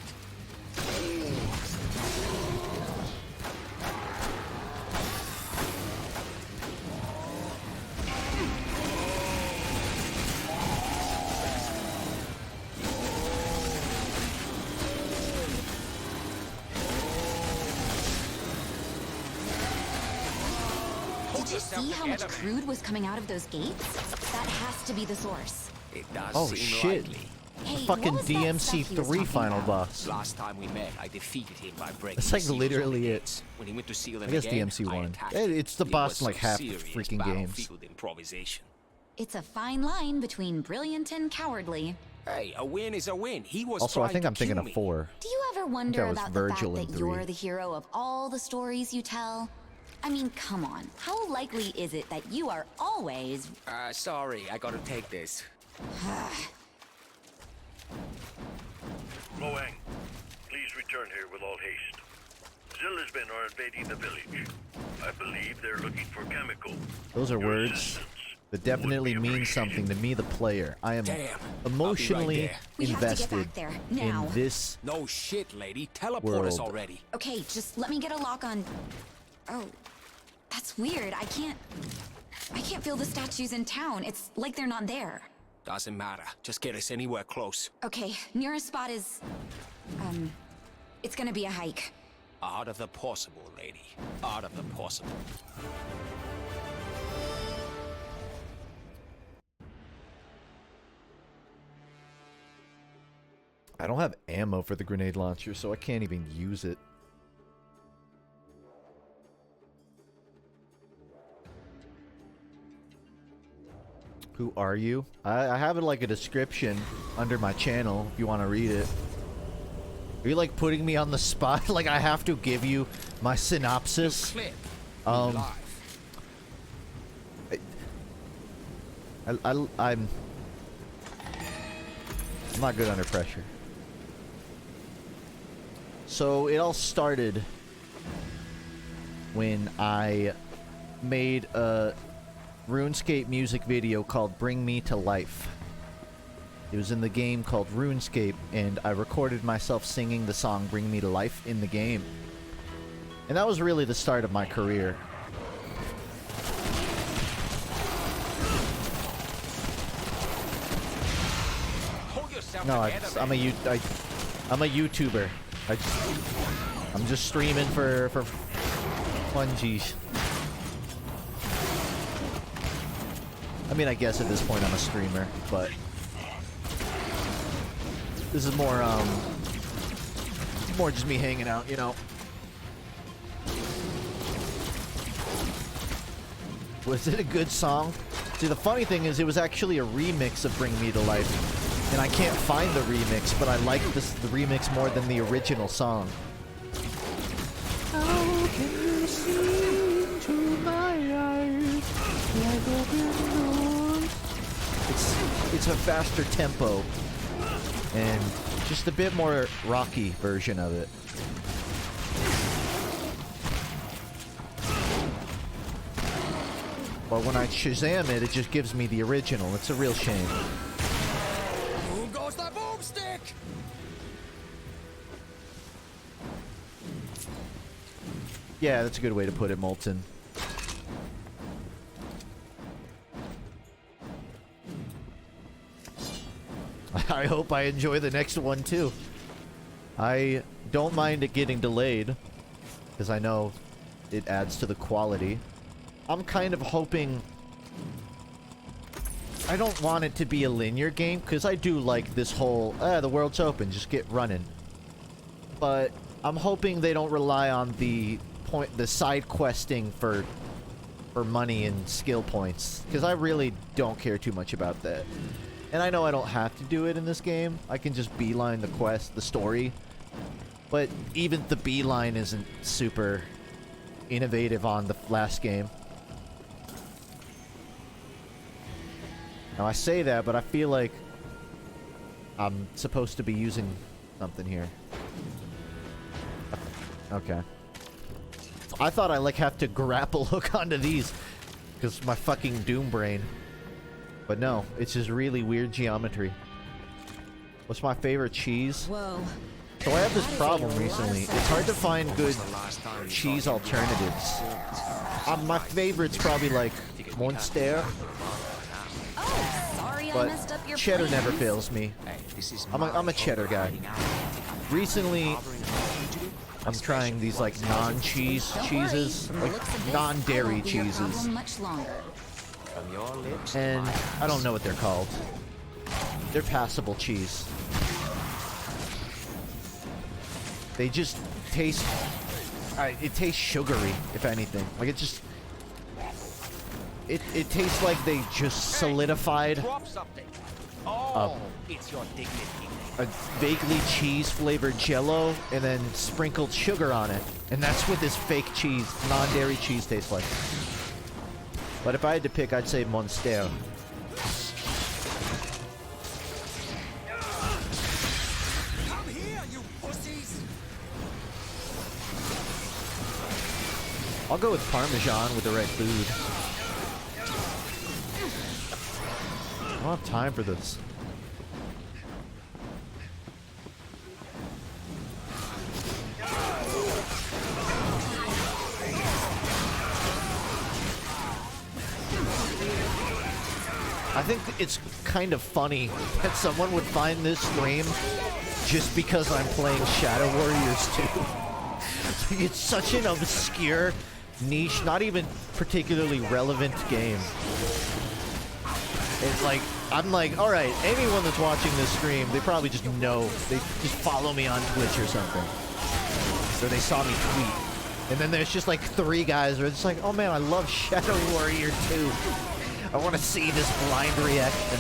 Did you see how much crude was coming out of those gates? That has to be the source. It does Oh seem shit. likely. Hey, Fucking what was that stuff he was DMC3 talking final about? boss. Last time we met, I defeated him by breaking That's like the seals literally on the it. gates. When he went to seal them I guess again, DMC1. I attacked It's the him. boss was in like some half the serious freaking games. battlefield improvisation. It's a fine line between brilliant and cowardly. Hey, a win is a win. He was Also, I trying think to I'm thinking kill of me. 4. Do you ever wonder was about Virgil the in fact that 3. you're the hero of all the stories you tell? I mean, come on. How likely is it that you are always... Sorry, I gotta take this. Lo Wang, please return here with all haste. Zillismen are invading the village. I believe they're looking for chemical. Those are Your words assistance that definitely would be mean something to me, the player. I am Damn. emotionally there. We have to get invested back there, now. in this. No shit, lady. Teleport us World. already. Okay, just let me get a lock on... Oh, that's weird. I can't feel the statues in town. It's like they're not there. Doesn't matter. Just get us anywhere close. Okay, nearest spot is... it's gonna be a hike. Art of the possible, lady. Art of the possible. I don't have ammo for the grenade launcher, so I can't even use it. Who are you? I have it like a description under my channel if you want to read it. Are you like putting me on the spot? Like I have to give you my synopsis? I'm not good under pressure. So it all started when I made a RuneScape music video called Bring Me to Life. It was in the game called RuneScape, and I recorded myself singing the song Bring Me to Life in the game. And that was really the start of my career. No, I'm a YouTuber. I'm just streaming for funsies. I mean, I guess at this point I'm a streamer, but this is more just me hanging out, you know. Was it a good song? See, the funny thing is, it was actually a remix of Bring Me to Life, and I can't find the remix, but I like the remix more than the original song. How can you see into my eyes like open doors? It's a faster tempo and just a bit more rocky version of it. But when I Shazam it, it just gives me the original. It's a real shame. Who goes the boomstick? Yeah, that's a good way to put it, Molten. I hope I enjoy the next one too. I don't mind it getting delayed, because I know it adds to the quality. I'm kind of hoping... I don't want it to be a linear game, because I do like this whole, the world's open, just get running. But I'm hoping they don't rely on the side questing for money and skill points, because I really don't care too much about that. And I know I don't have to do it in this game. I can just beeline the quest, the story. But even the beeline isn't super innovative on the last game. Now I say that, but I feel like I'm supposed to be using something here. Okay. I thought I like have to grapple hook onto these because my fucking Doom brain. But no, it's just really weird geometry. What's my favorite cheese? Whoa. So I have this problem recently. It's hard to find good cheese alternatives. My favorite's probably like Monster. Oh, sorry, I But messed up your cheddar plans. never fails me. I'm a cheddar guy. Recently, I'm trying these like non-cheese cheeses, like non-dairy cheeses. Much longer. And I don't know what they're called. They're passable cheese. They just taste... it tastes sugary, if anything. Like it just... It tastes like they just solidified a vaguely cheese-flavored Jell-O and then sprinkled sugar on it. And that's what this fake cheese, non-dairy cheese tastes like. But if I had to pick, I'd say Monster. Come here, you pussies! I'll go with Parmesan with the right food. I don't have time for this. I think it's kind of funny that someone would find this stream just because I'm playing Shadow Warriors 2. It's such an obscure, niche, not even particularly relevant game. It's like, I'm like, all right, anyone that's watching this stream, they probably just know. They just follow me on Twitch or something. Or they saw me tweet. And then there's just like 3 guys who are just like, oh man, I love Shadow Warrior 2. I want to see this blind reaction.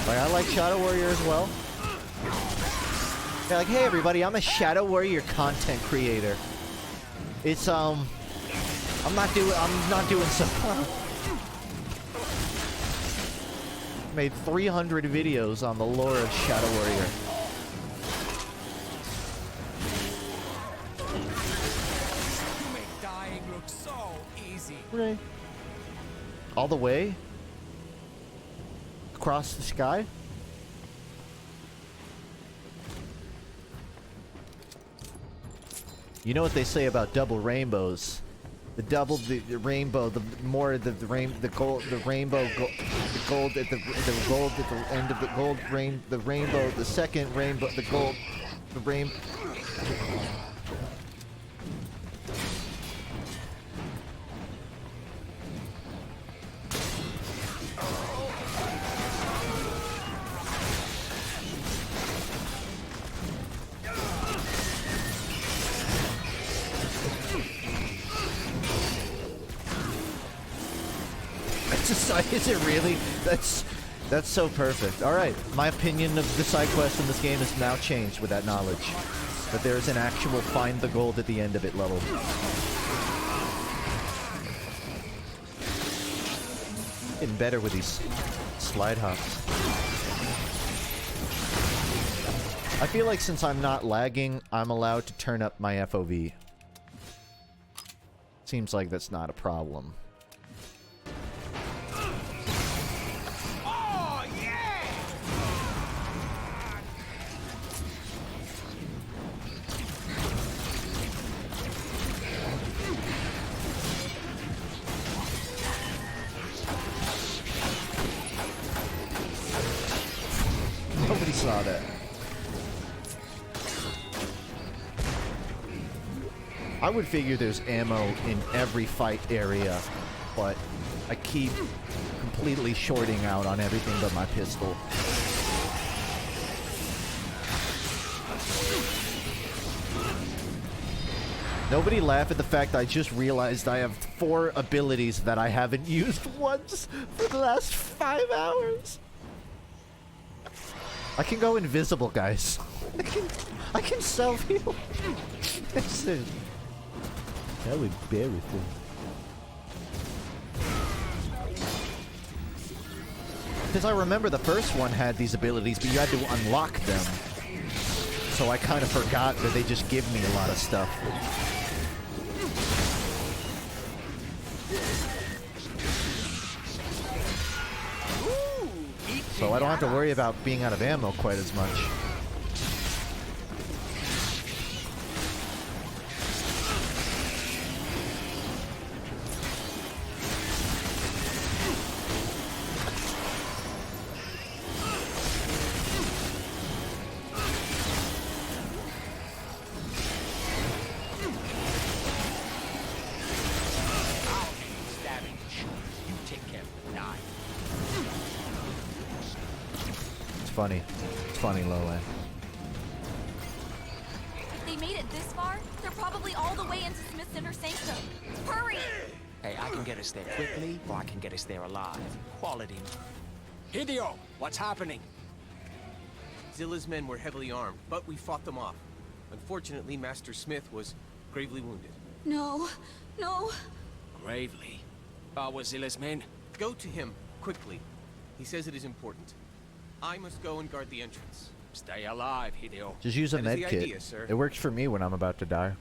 Like, I like Shadow Warrior as well. They're like, hey everybody, I'm a Shadow Warrior content creator. It's I'm not doing so well. Made 300 videos on the lore of Shadow Warrior. You make dying look so easy. Right. All the way? Across the sky? You know what they say about double rainbows? The rainbow, the more the rainbow, the gold at the end of the rainbow, the second rainbow, the rainbow. Is it really? That's so perfect. Alright, my opinion of the side quest in this game has now changed with that knowledge. That there is an actual find the gold at the end of it level. Getting better with these slide hops. I feel like since I'm not lagging, I'm allowed to turn up my FOV. Seems like that's not a problem. Nobody saw that. I would figure there's ammo in every fight area, but I keep completely shorting out on everything but my pistol. Nobody laugh at the fact I just realized I have 4 abilities that I haven't used once for the last 5 hours. I can go invisible, guys. I can self-heal. That's it. That would be everything. Because I remember the first one had these abilities, but you had to unlock them. So I kind of forgot that they just give me a lot of stuff. So I don't have to worry about being out of ammo quite as much. Funny. It's funny, Lowland. They made it this far? They're probably all the way into Smith's Inner Sanctum. Hurry! Hey, I can get us there quickly, or I can get us there alive. Quality. Hideo, what's happening? Zilla's men were heavily armed, but we fought them off. Unfortunately, Master Smith was gravely wounded. No. No. Gravely? What was Zilla's men? Go to him, quickly. He says it is important. I must go and guard the entrance. Stay alive, Hideo. Just use a med kit. It works for me when I'm about to die.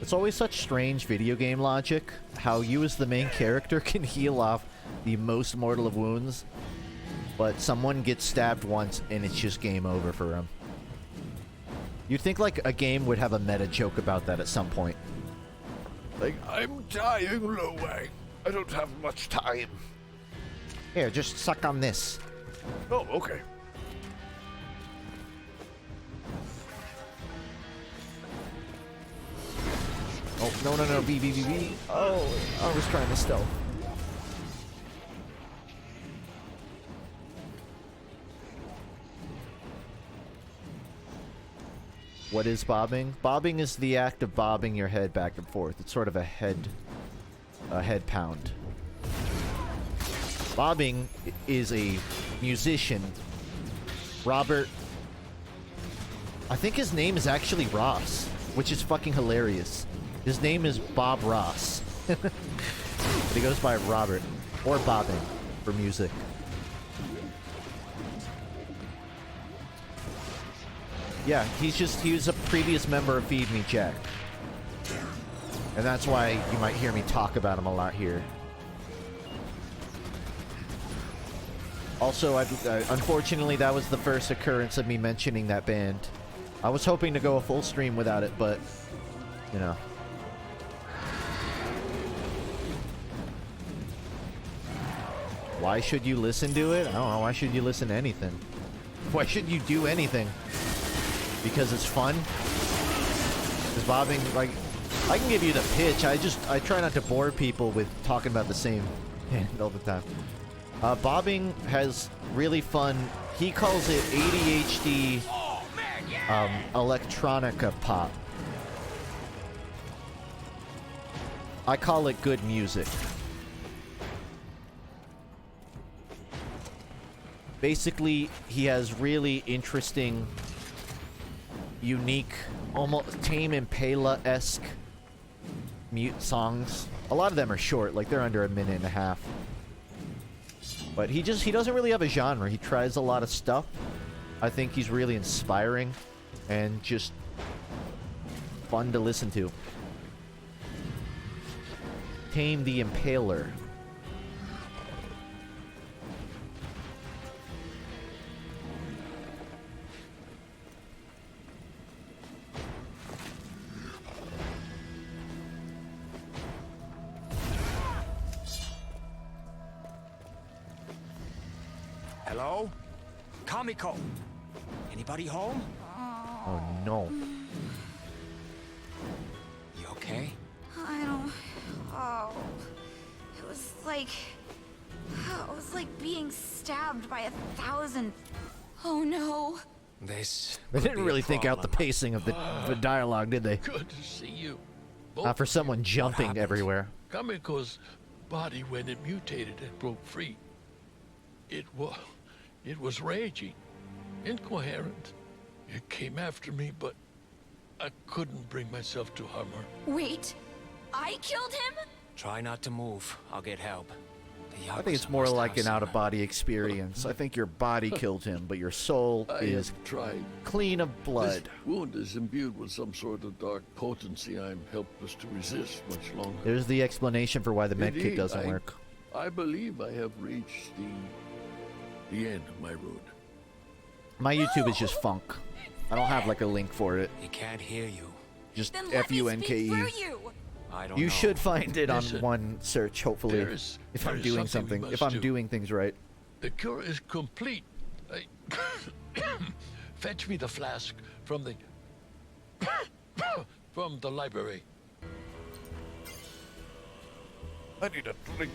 It's always such strange video game logic, how you as the main character can heal off the most mortal of wounds, but someone gets stabbed once and it's just game over for him. You'd think like a game would have a meta joke about that at some point. Like, I'm dying, Lowang. I don't have much time. Here, just suck on this. Oh, okay. Oh, no, B. Oh, I was trying to stealth. What is bobbing? Bobbing is the act of bobbing your head back and forth. It's sort of a head pound. Bobbing is a musician. Robert, I think his name is actually Ross, which is fucking hilarious. His name is Bob Ross. He goes by Robert, or bobbing, for music. Yeah, he was a previous member of Feed Me Jack. And that's why you might hear me talk about him a lot here. Also, unfortunately, that was the first occurrence of me mentioning that band. I was hoping to go a full stream without it, but, you know. Why should you listen to it? I don't know. Why should you listen to anything? Why should you do anything? Because it's fun? Because bobbing, like, I can give you the pitch. I try not to bore people with talking about the same band all the time. Bobbing has really fun. He calls it ADHD electronica pop. I call it good music. Basically, he has really interesting, unique, almost Tame Impala-esque mute songs. A lot of them are short, like they're under a minute and a half. But he doesn't really have a genre. He tries a lot of stuff. I think he's really inspiring and just fun to listen to. Tame the Impaler. Hello? Kamiko? Anybody home? Oh no. You okay? I don't... Oh... It was like being stabbed by 1,000... Oh no. This... They didn't really think out the pacing of the dialogue, did they? Good to see you. For someone jumping everywhere. Kamiko's body, when it mutated and broke free, it was raging, incoherent. It came after me, but I couldn't bring myself to harm her. Wait, I killed him? Try not to move. I'll get help. I think it's more like an out-of-body experience. I think your body killed him, but your soul is clean of blood. This wound is imbued with some sort of dark potency I'm helpless to resist much longer. There's the explanation for why the medkit doesn't work. I believe I have reached the end of my road. My YouTube is just FUNKe. I don't have like a link for it. He can't hear you. Just Then let me speak FUNKE. through you. I don't You know. should find it on Listen, one search, hopefully, if I'm doing something. If I'm doing things right. The cure is complete. Fetch me the flask from the from the library. I need a drink.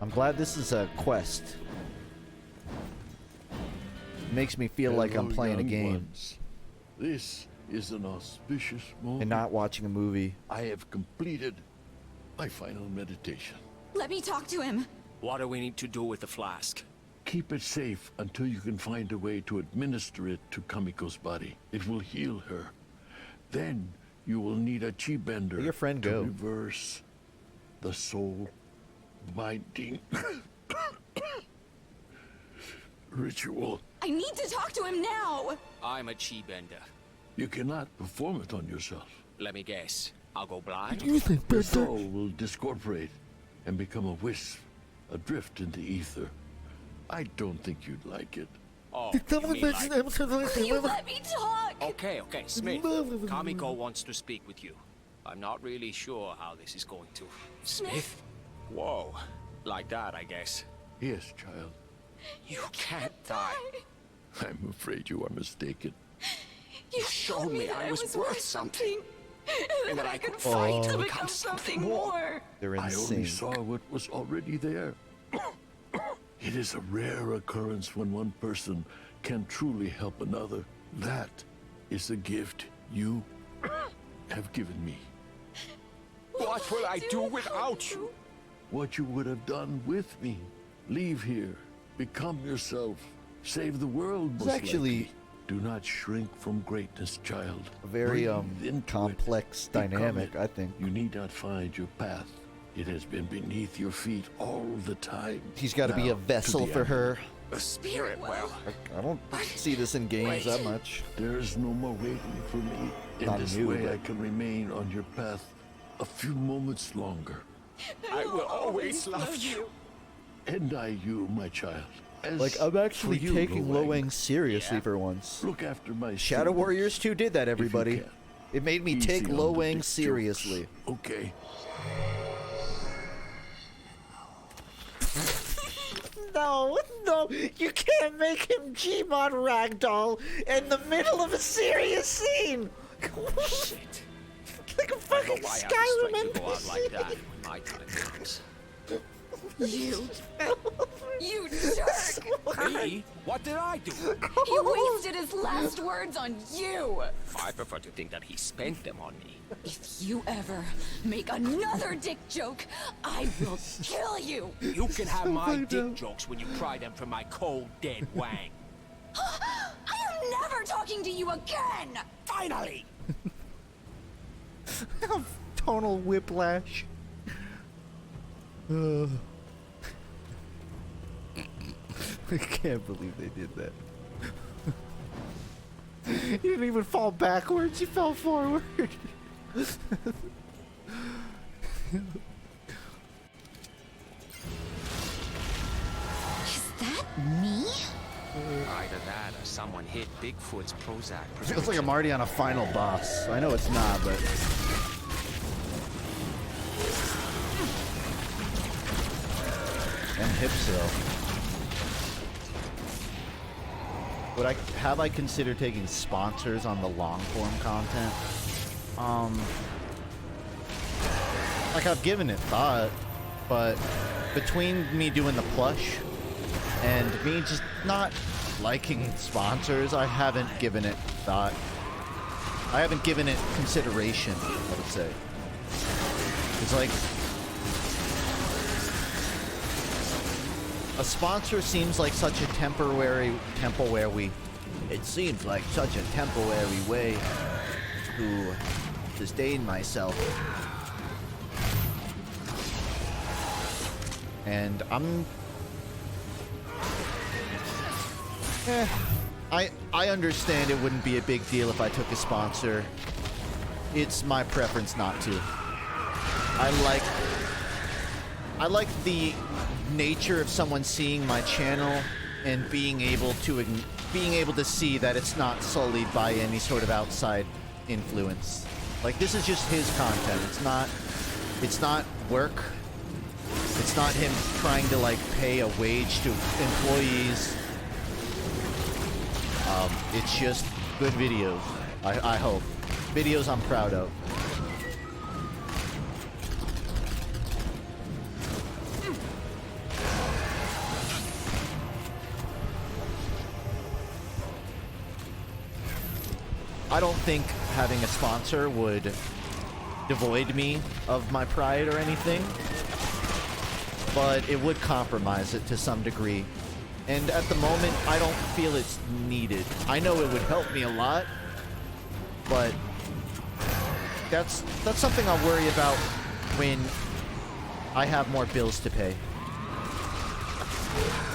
I'm glad this is a quest. It makes me feel like I'm playing a game. Ones. This is an auspicious moment. And not watching a movie. I have completed my final meditation. Let me talk to him. What do we need to do with the flask? Keep it safe until you can find a way to administer it to Kamiko's body. It will heal her. Then you will need a chi bender Where'd your friend to go? reverse the soul binding ritual. I need to talk to him now. I'm a chi bender. You cannot perform it on yourself. Let me guess. I'll go blind? The soul will discorporate and become a wisp, adrift in the ether. I don't think you'd like it. Oh, you mean like... Will you let me talk? Okay, Smith. Kamiko wants to speak with you. I'm not really sure how this is going to... Smith? Whoa. Like that, I guess. Yes, child. You can't die. I'm afraid you are mistaken. You showed me I was worth something. And that I could fight to become something more. They're I insane. only saw what was already there. It is a rare occurrence when one person can truly help another. That is the gift you have given me. What will I do without you? What you would have done with me. Leave here. Become yourself. Save the world, It's most actually likely. Do not shrink from greatness, child. a very Breathe into complex it. Become dynamic, it. I think. You need not find your path. It has been beneath your feet all the time. He's got to be a Now, to vessel the for end. her. A spirit well. I don't see this in games that much. There is no more waiting for me. In Not this new, way, but- I can remain on your path a few moments longer. I will always love you. And I you, my child. As Like, I'm actually for you, taking Lo Wang, Lo Wang seriously for once. Look after my Shadow students, Warriors 2 did that, if you everybody. can. It made me Easy take on Lo the Wang dick seriously. jokes. Okay. No, no, you can't make him Gmod Ragdoll in the middle of a serious scene! Shit. Like a fucking Why I have Skyrim the strength to go out like NPC. that when my time comes. You jerk! Me? What did I do? He wasted his last words on you! I prefer to think that he spent them on me. If you ever make another dick joke, I will kill you! You can have my dick jokes when you pry them from my cold, dead Wang. I am never talking to you again! Finally! Tonal whiplash. I can't believe they did that. He didn't even fall backwards, he fell forward. Is that me? Either that or someone hit Bigfoot's Prozac Feels like I'm already on a final boss. I know it's not, but... And Hipso. Have I considered taking sponsors on the long form content? Like I've given it thought, but between me doing the plush and me just not liking sponsors, I haven't given it thought. I haven't given it consideration, I would say. It's like a sponsor seems like such a temporary way to sustain myself. And I understand it wouldn't be a big deal if I took a sponsor. It's my preference not to. I like the nature of someone seeing my channel and being able to see that it's not sullied by any sort of outside influence. Like, this is just his content. It's not work. It's not him trying to like pay a wage to employees. It's just good videos. I hope. Videos I'm proud of. I don't think having a sponsor would devoid me of my pride or anything, but it would compromise it to some degree. And at the moment, I don't feel it's needed. I know it would help me a lot, but that's something I'll worry about when I have more bills to pay.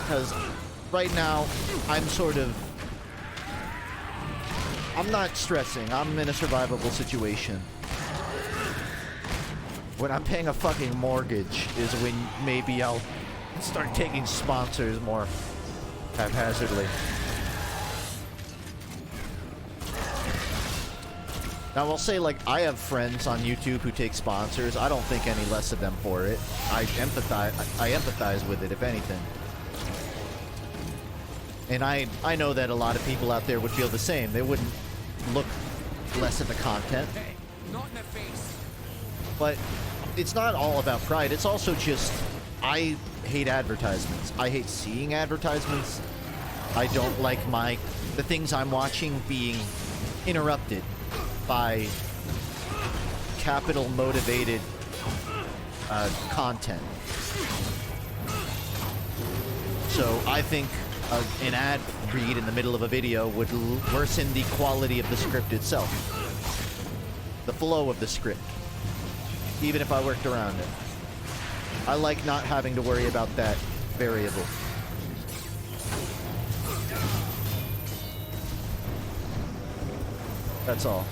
Because right now, I'm not stressing. I'm in a survivable situation. When I'm paying a fucking mortgage is when maybe I'll start taking sponsors more haphazardly. Now I'll say, like, I have friends on YouTube who take sponsors. I don't think any less of them for it. I empathize with it, if anything. And I know that a lot of people out there would feel the same. They wouldn't look less at the content. Hey, not in the face. But it's not all about pride. It's also just, I hate advertisements. I hate seeing advertisements. I don't like the things I'm watching being interrupted by capital motivated content. So I think an ad read in the middle of a video would worsen the quality of the script itself. The flow of the script. Even if I worked around it. I like not having to worry about that variable. That's all.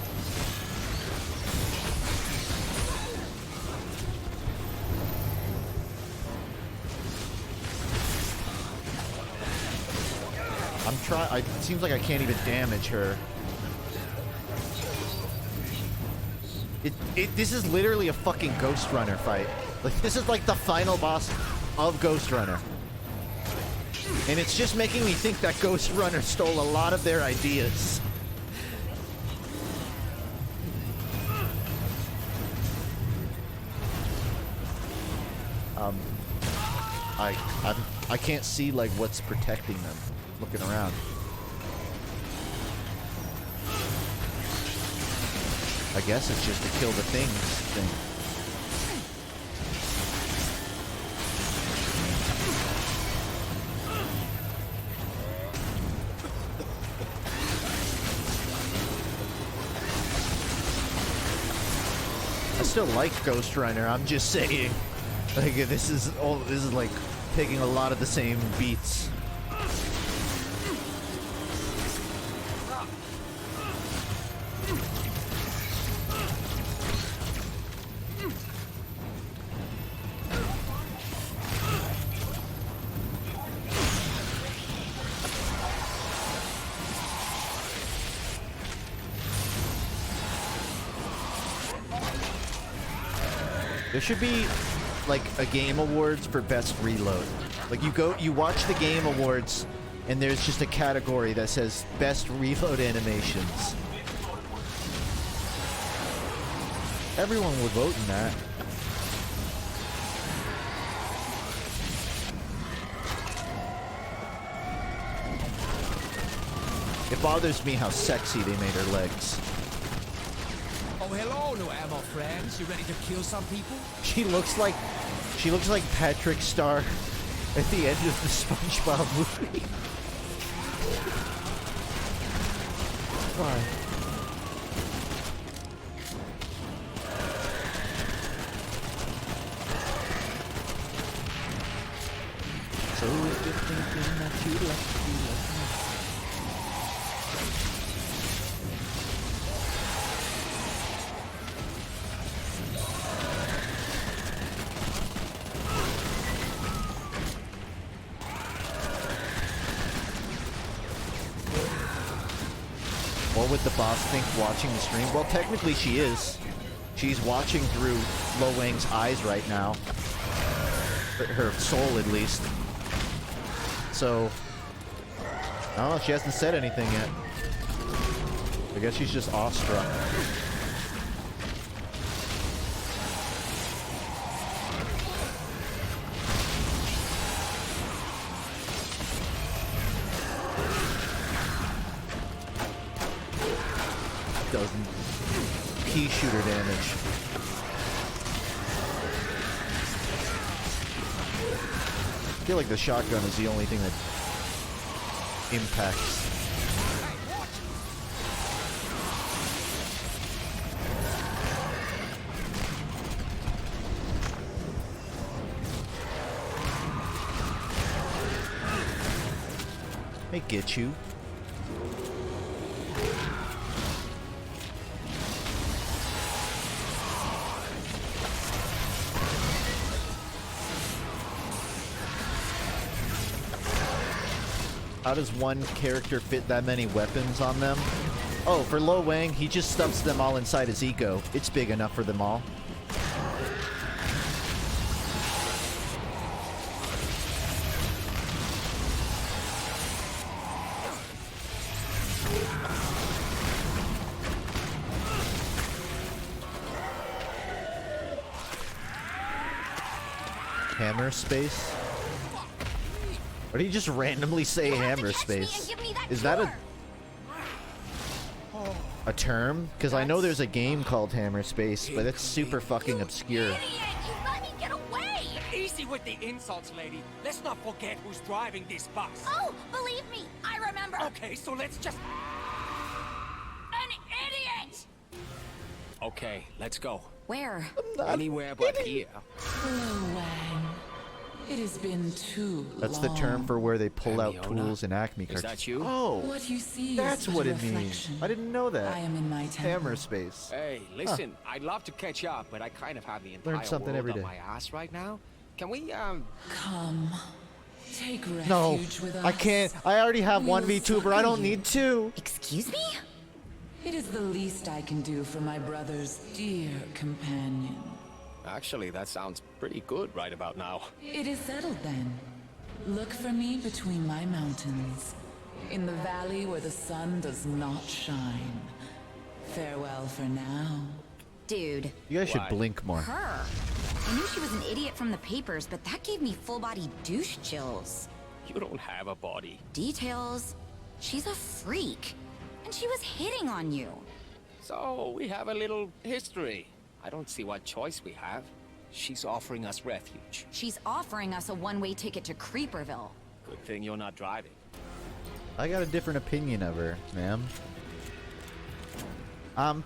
I'm trying. It seems like I can't even damage her. This is literally a fucking Ghost Runner fight. Like, this is like the final boss of Ghost Runner. And it's just making me think that Ghost Runner stole a lot of their ideas. I can't see like what's protecting them. Looking around. I guess it's just to kill the things thing. I still like Ghost Runner. I'm just saying, like, this is like taking a lot of the same beats. There should be like a game awards for best reload. Like you watch the game awards and there's just a category that says best reload animations. Everyone would vote in that. It bothers me how sexy they made her legs. Oh, hello, new ammo friends. You ready to kill some people? She looks like Patrick Star at the end of the SpongeBob movie. Why? So if you're thinking that you like me. What would the boss think watching the stream? Well, technically she is. She's watching through Lo Wang's eyes right now. Her soul, at least. So, I don't know, she hasn't said anything yet. I guess she's just awestruck. Doesn't pea shooter damage. I feel like the shotgun is the only thing that impacts. Hey, get you. How does one character fit that many weapons on them? Oh, for Lo Wang, he just stuffs them all inside his ego. It's big enough for them all. Hammer space? Or did he just randomly say hammer space? Is that a term? Because I know there's a game called Hammer Space, but it's super fucking obscure. Idiot! You let me get away! Easy with the insults, lady. Let's not forget who's driving this bus. Oh, believe me, I remember. Okay, so let's just... An idiot! Okay, let's go. Where? Anywhere but here. Hello, Wang. It has been too That's long. the term for where they pull out Leona? tools in Acme Is cards. that you? Oh, What you see that's is what but a it means. reflection. I didn't know that. I am in my temple. Hammer space. Hey, listen, I'd love to catch up, but I kind of have the entire something world every on day. my ass right now. Can we, Come. Take refuge No, with us. I can't. I already have We'll 1v2, but I don't succor you. need two. Excuse me? It is the least I can do for my brother's dear companion. Actually, that sounds pretty good right about now. It is settled then. Look for me between my mountains, in the valley where the sun does not shine. Farewell for now. Dude. You guys should Why? blink more. Her. I knew she was an idiot from the papers, but that gave me full-body douche chills. You don't have a body. Details. She's a freak. And she was hitting on you. So, we have a little history. I don't see what choice we have. She's offering us refuge. She's offering us a one-way ticket to Creeperville. Good thing you're not driving. I got a different opinion of her, ma'am. I'm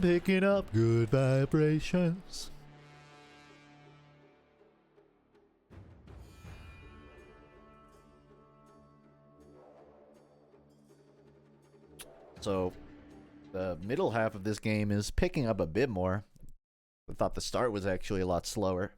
picking up good vibrations. So, the middle half of this game is picking up a bit more. I thought the start was actually a lot slower.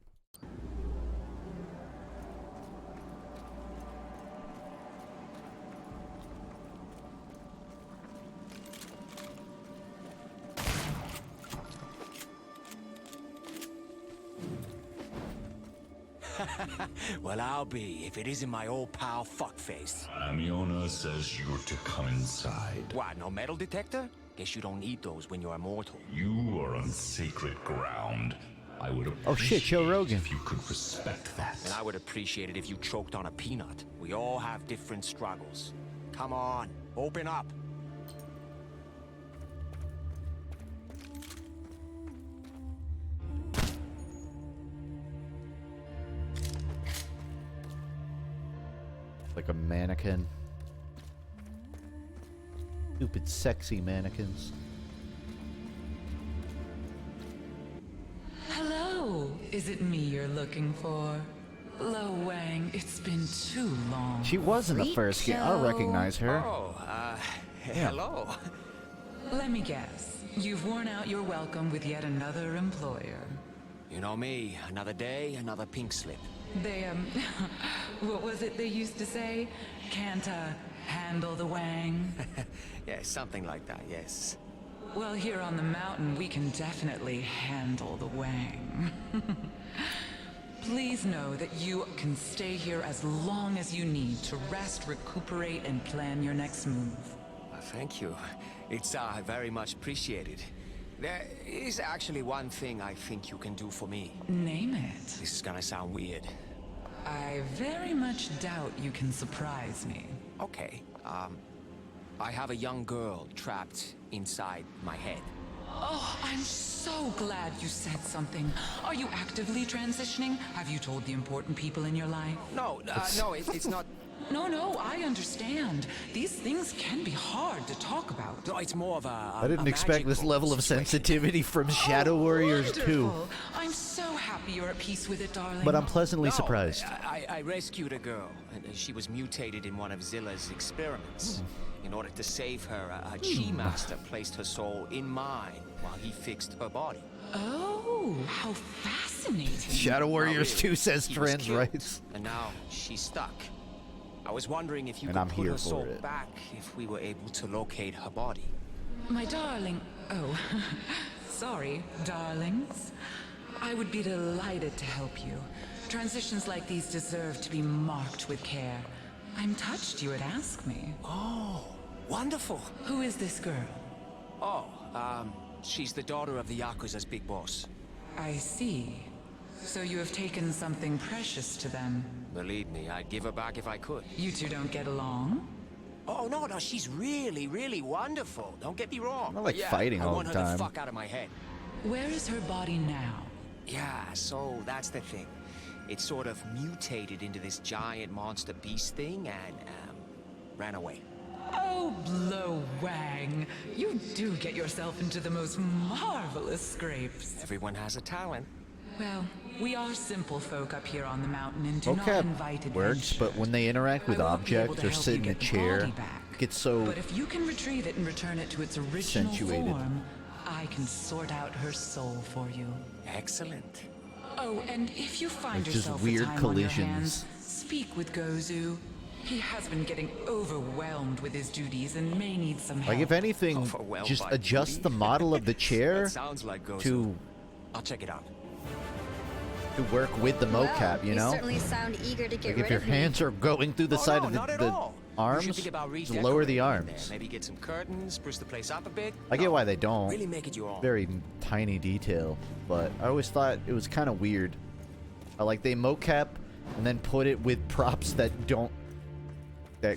Well, I'll be, if it isn't my old pal Fuckface. Amiona says you're to come inside. What, no metal detector? Guess you don't need those when you're immortal. You are on sacred ground. I would appreciate Oh shit, Joe Rogan. if you could respect that. And I would appreciate it if you choked on a peanut. We all have different struggles. Come on, open up. Like a mannequin. Stupid sexy mannequins. Hello. Is it me you're looking for? Lo Wang, it's been too long. She was in the Freak first game. I'll show. recognize her. Oh, Yeah. hello. Let me guess. You've worn out your welcome with yet another employer. You know me, another day, another pink slip. They, what was it they used to say? Can't, handle the Wang? Yeah, something like that, yes. Well, here on the mountain, we can definitely handle the Wang. Please know that you can stay here as long as you need to rest, recuperate, and plan your next move. Thank you. It's very much appreciated. There is actually one thing I think you can do for me. Name it. This is gonna sound weird. I very much doubt you can surprise me. Okay, I have a young girl trapped inside my head. Oh, I'm so glad you said something. Are you actively transitioning? Have you told the important people in your life? No, it's not... No, I understand. These things can be hard to talk about. No, it's more of a I didn't expect this level of sensitivity from Shadow Warriors 2. Wonderful. I'm so happy you're at peace with it, darling. But I'm pleasantly No, surprised. I rescued a girl, and she was mutated in one of Zilla's experiments. In order to save her, a Chi Master placed her soul in mine while he fixed her body. Oh, how fascinating. Shadow Warriors Not 2 really. says He was trans killed, rights. And now she's stuck. I was wondering if you And could I'm put here her soul for it. back if we were able to locate her body. My darling. Oh, sorry, darlings. I would be delighted to help you. Transitions like these deserve to be marked with care. I'm touched you would ask me. Oh, wonderful. Who is this girl? Oh, she's the daughter of the Yakuza's big boss. I see. So you have taken something precious to them. Believe me, I'd give her back if I could. You two don't get along? Oh, no, she's really, really wonderful. Don't get me wrong. Not like But yeah, fighting I all want the her time. the fuck out of my head. Where is her body now? Yeah, so that's the thing. It sort of mutated into this giant monster beast thing and, ran away. Oh, blow Wang. You do get yourself into the most marvelous scrapes. Everyone has a talent. Well, we are simple folk up here on the mountain and do not invite Okay, works, but when they interact with objects or sit in a chair, it gets so But if you can retrieve it and return it to its original accentuated. form, I can sort out her soul for you. Excellent. Oh, and if you find Like just yourself weird with time collisions. on your hands, speak with Gozu. He has been getting overwhelmed with his duties and may need some help. Like if anything, just adjust the model of the chair That sounds like Gozu. to I'll check it out. work with the mocap, you know? certainly sound eager to get Like if your hands are going through the side of not at the all. You arms, should think about just lower the redecorating in arms. there. Maybe get some curtains, spruce the place up a bit. I get why they don't. Really make it your own. Very tiny detail, but I always thought it was kind of weird. Like they mocap and then put it with props that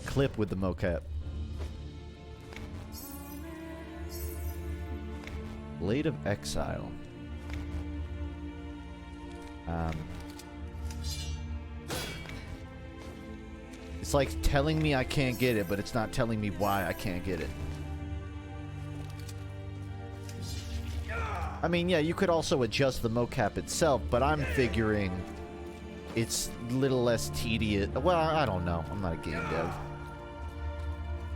clip with the mocap. Blade of Exile. It's like telling me I can't get it, but it's not telling me why I can't get it. I mean, yeah, you could also adjust the mocap itself, but I'm figuring it's a little less tedious. Well, I don't know. I'm not a game dev.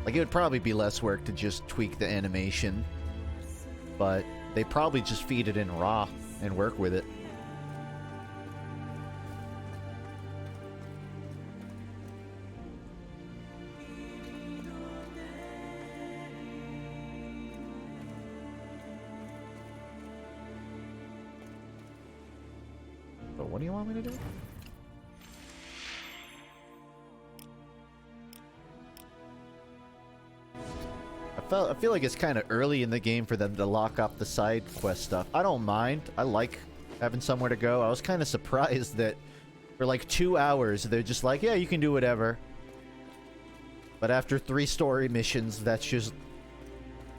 Like, it would probably be less work to just tweak the animation, but they probably just feed it in raw and work with it. But what do you want me to do? I feel like it's kind of early in the game for them to lock up the side quest stuff. I don't mind. I like having somewhere to go. I was kind of surprised that for like 2 hours, they're just like, yeah, you can do whatever. But after 3 story missions, that's just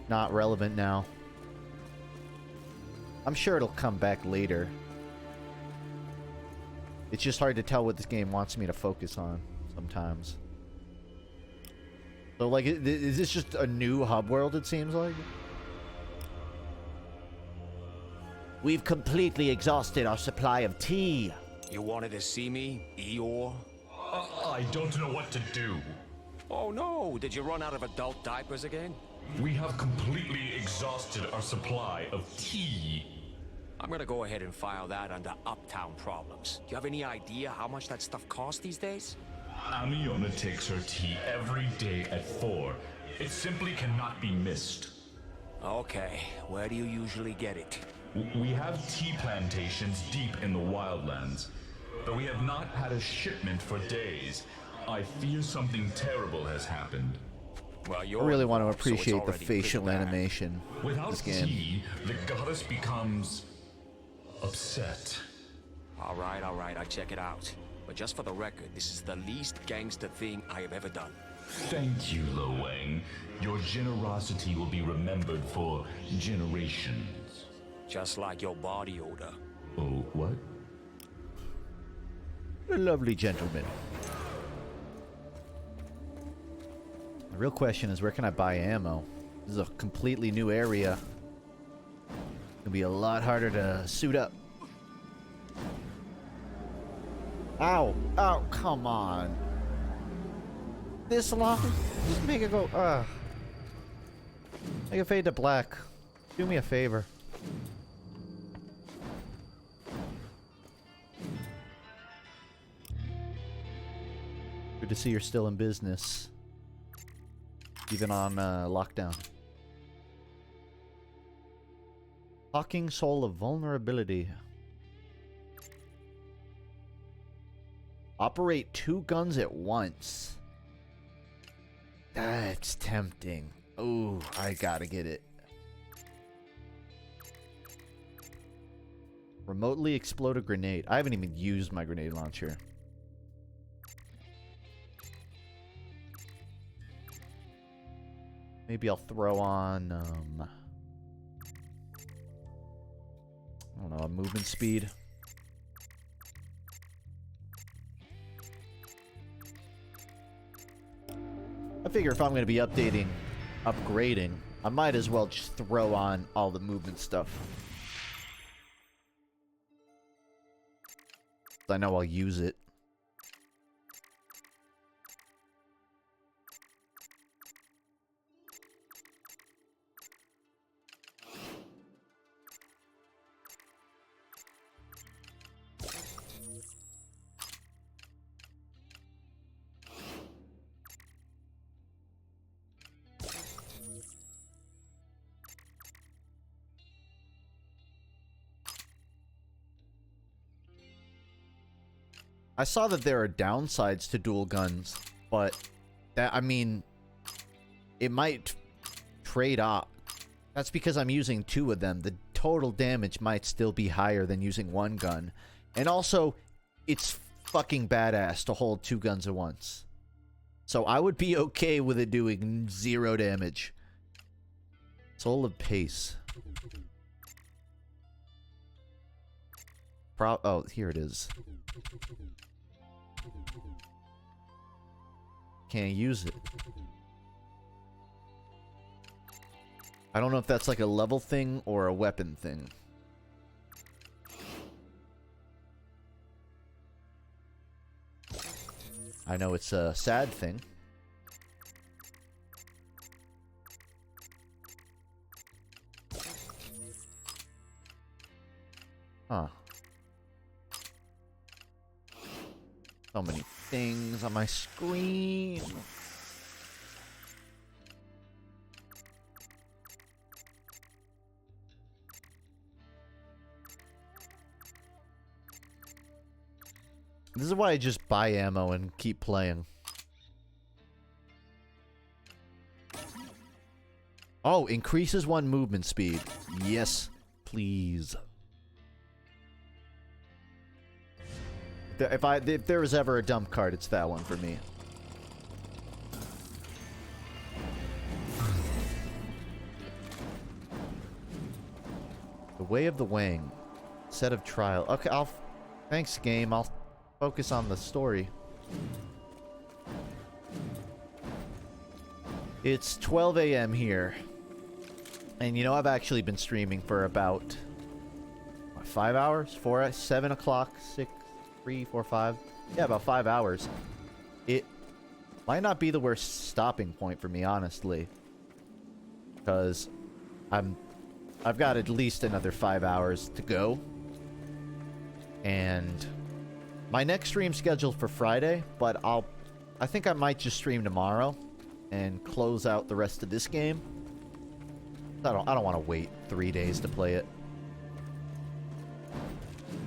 not relevant now. I'm sure it'll come back later. It's just hard to tell what this game wants me to focus on sometimes. So, like, is this just a new hub world, it seems like? We've completely exhausted our supply of tea. You wanted to see me, Eeyore? I don't know what to do. Oh no, did you run out of adult diapers again? We have completely exhausted our supply of tea. I'm gonna go ahead and file that under Uptown Problems. Do you have any idea how much that stuff costs these days? Amiona takes her tea every day at 4. It simply cannot be missed. Okay, where do you usually get it? We have tea plantations deep in the wildlands, but we have not had a shipment for days. I fear something terrible has happened. Well, I really want to appreciate the facial animation in Without this game. tea, the goddess becomes upset. All right, I check it out. But just for the record, this is the least gangster thing I have ever done. Thank you, Lo Wang. Your generosity will be remembered for generations. Just like your body odor. Oh, what? A lovely gentleman. The real question is, where can I buy ammo? This is a completely new area. It'll be a lot harder to suit up. Ow! Ow! Come on! This long? Just make it go. Make it fade to black. Do me a favor. Good to see you're still in business, even on lockdown. Talking Soul of Vulnerability. Operate 2 guns at once. That's tempting. Ooh, I gotta get it. Remotely explode a grenade. I haven't even used my grenade launcher. Maybe I'll throw on, I don't know, a movement speed. I figure if I'm going to be upgrading, I might as well just throw on all the movement stuff. I know I'll use it. I saw that there are downsides to dual guns, but that, I mean, it might trade off. That's because I'm using 2 of them. The total damage might still be higher than using 1 gun. And also, it's fucking badass to hold 2 guns at once. So I would be okay with it doing 0 damage. Soul of Pace. Oh, here it is. Can't use it. I don't know if that's like a level thing or a weapon thing. I know it's a sad thing. Huh. So many things on my screen. This is why I just buy ammo and keep playing. Oh, increases 1 movement speed. Yes, please. If there was ever a dump card, it's that one for me. The Way of the Wang. Set of Trial. Okay, thanks, game. I'll focus on the story. It's 12 a.m. here. And you know, I've actually been streaming for about, what, 5 hours? 7 o'clock, 6, 3, 4, 5. Yeah, about 5 hours. It might not be the worst stopping point for me, honestly. Because I've got at least another 5 hours to go. And my next stream scheduled for Friday, but I think I might just stream tomorrow and close out the rest of this game. I don't want to wait 3 days to play it.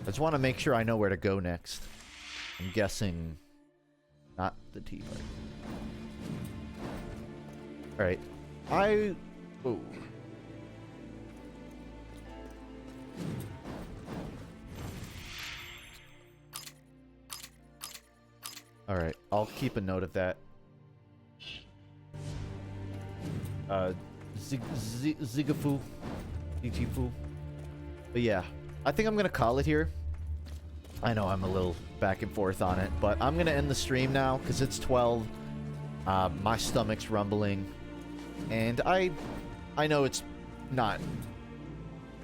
I just want to make sure I know where to go next. I'm guessing not the Tea Party. Alright. Ooh. Alright, I'll keep a note of that. Zigafu. Ichifu. But yeah, I think I'm gonna call it here. I know I'm a little back and forth on it, but I'm gonna end the stream now, because it's 12. My stomach's rumbling. And I know it's not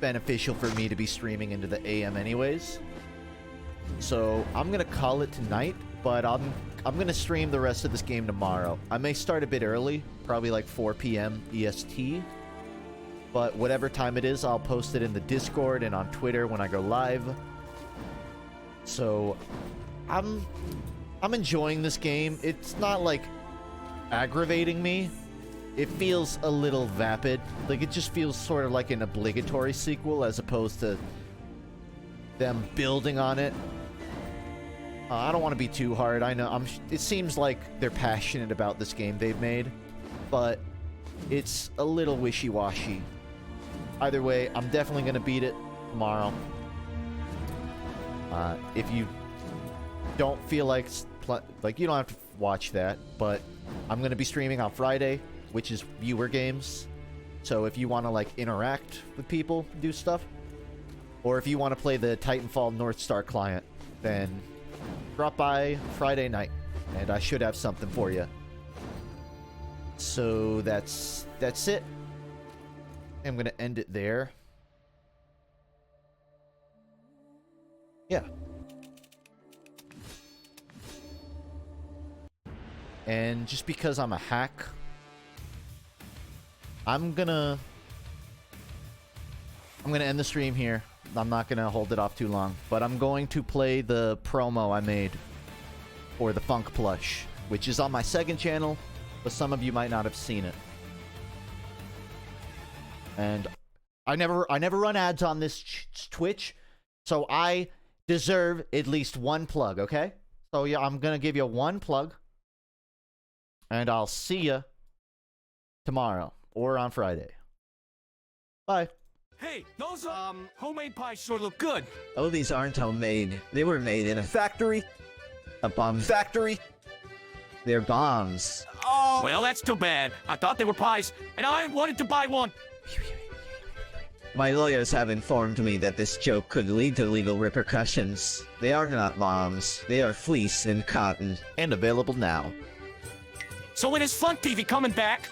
beneficial for me to be streaming into the AM anyways. So I'm gonna call it tonight, but I'm gonna stream the rest of this game tomorrow. I may start a bit early, probably like 4 p.m. EST. But whatever time it is, I'll post it in the Discord and on Twitter when I go live. So I'm enjoying this game. It's not like aggravating me. It feels a little vapid. Like, it just feels sort of like an obligatory sequel as opposed to them building on it. I don't want to be too hard. I know it seems like they're passionate about this game they've made, but it's a little wishy-washy. Either way, I'm definitely going to beat it tomorrow. If you don't feel like you don't have to watch that, but I'm gonna be streaming on Friday, which is viewer games. So if you want to like interact with people, do stuff, or if you want to play the Titanfall North Star client, then drop by Friday night, and I should have something for you. So that's it. I'm gonna end it there. Yeah. And just because I'm a hack, I'm gonna end the stream here. I'm not gonna hold it off too long, but I'm going to play the promo I made for the FUNKe plush, which is on my second channel, but some of you might not have seen it. And I never run ads on this Twitch, so I deserve at least one plug, okay? So yeah, I'm gonna give you one plug, and I'll see you tomorrow or on Friday. Bye. Hey, those homemade pies sure look good. Oh, these aren't homemade. They were made in a factory. A bomb factory. They're bombs. Oh, well, that's too bad. I thought they were pies, and I wanted to buy one. My lawyers have informed me that this joke could lead to legal repercussions. They are not bombs. They are fleece and cotton. And available now. So when is FUNKe TV coming back?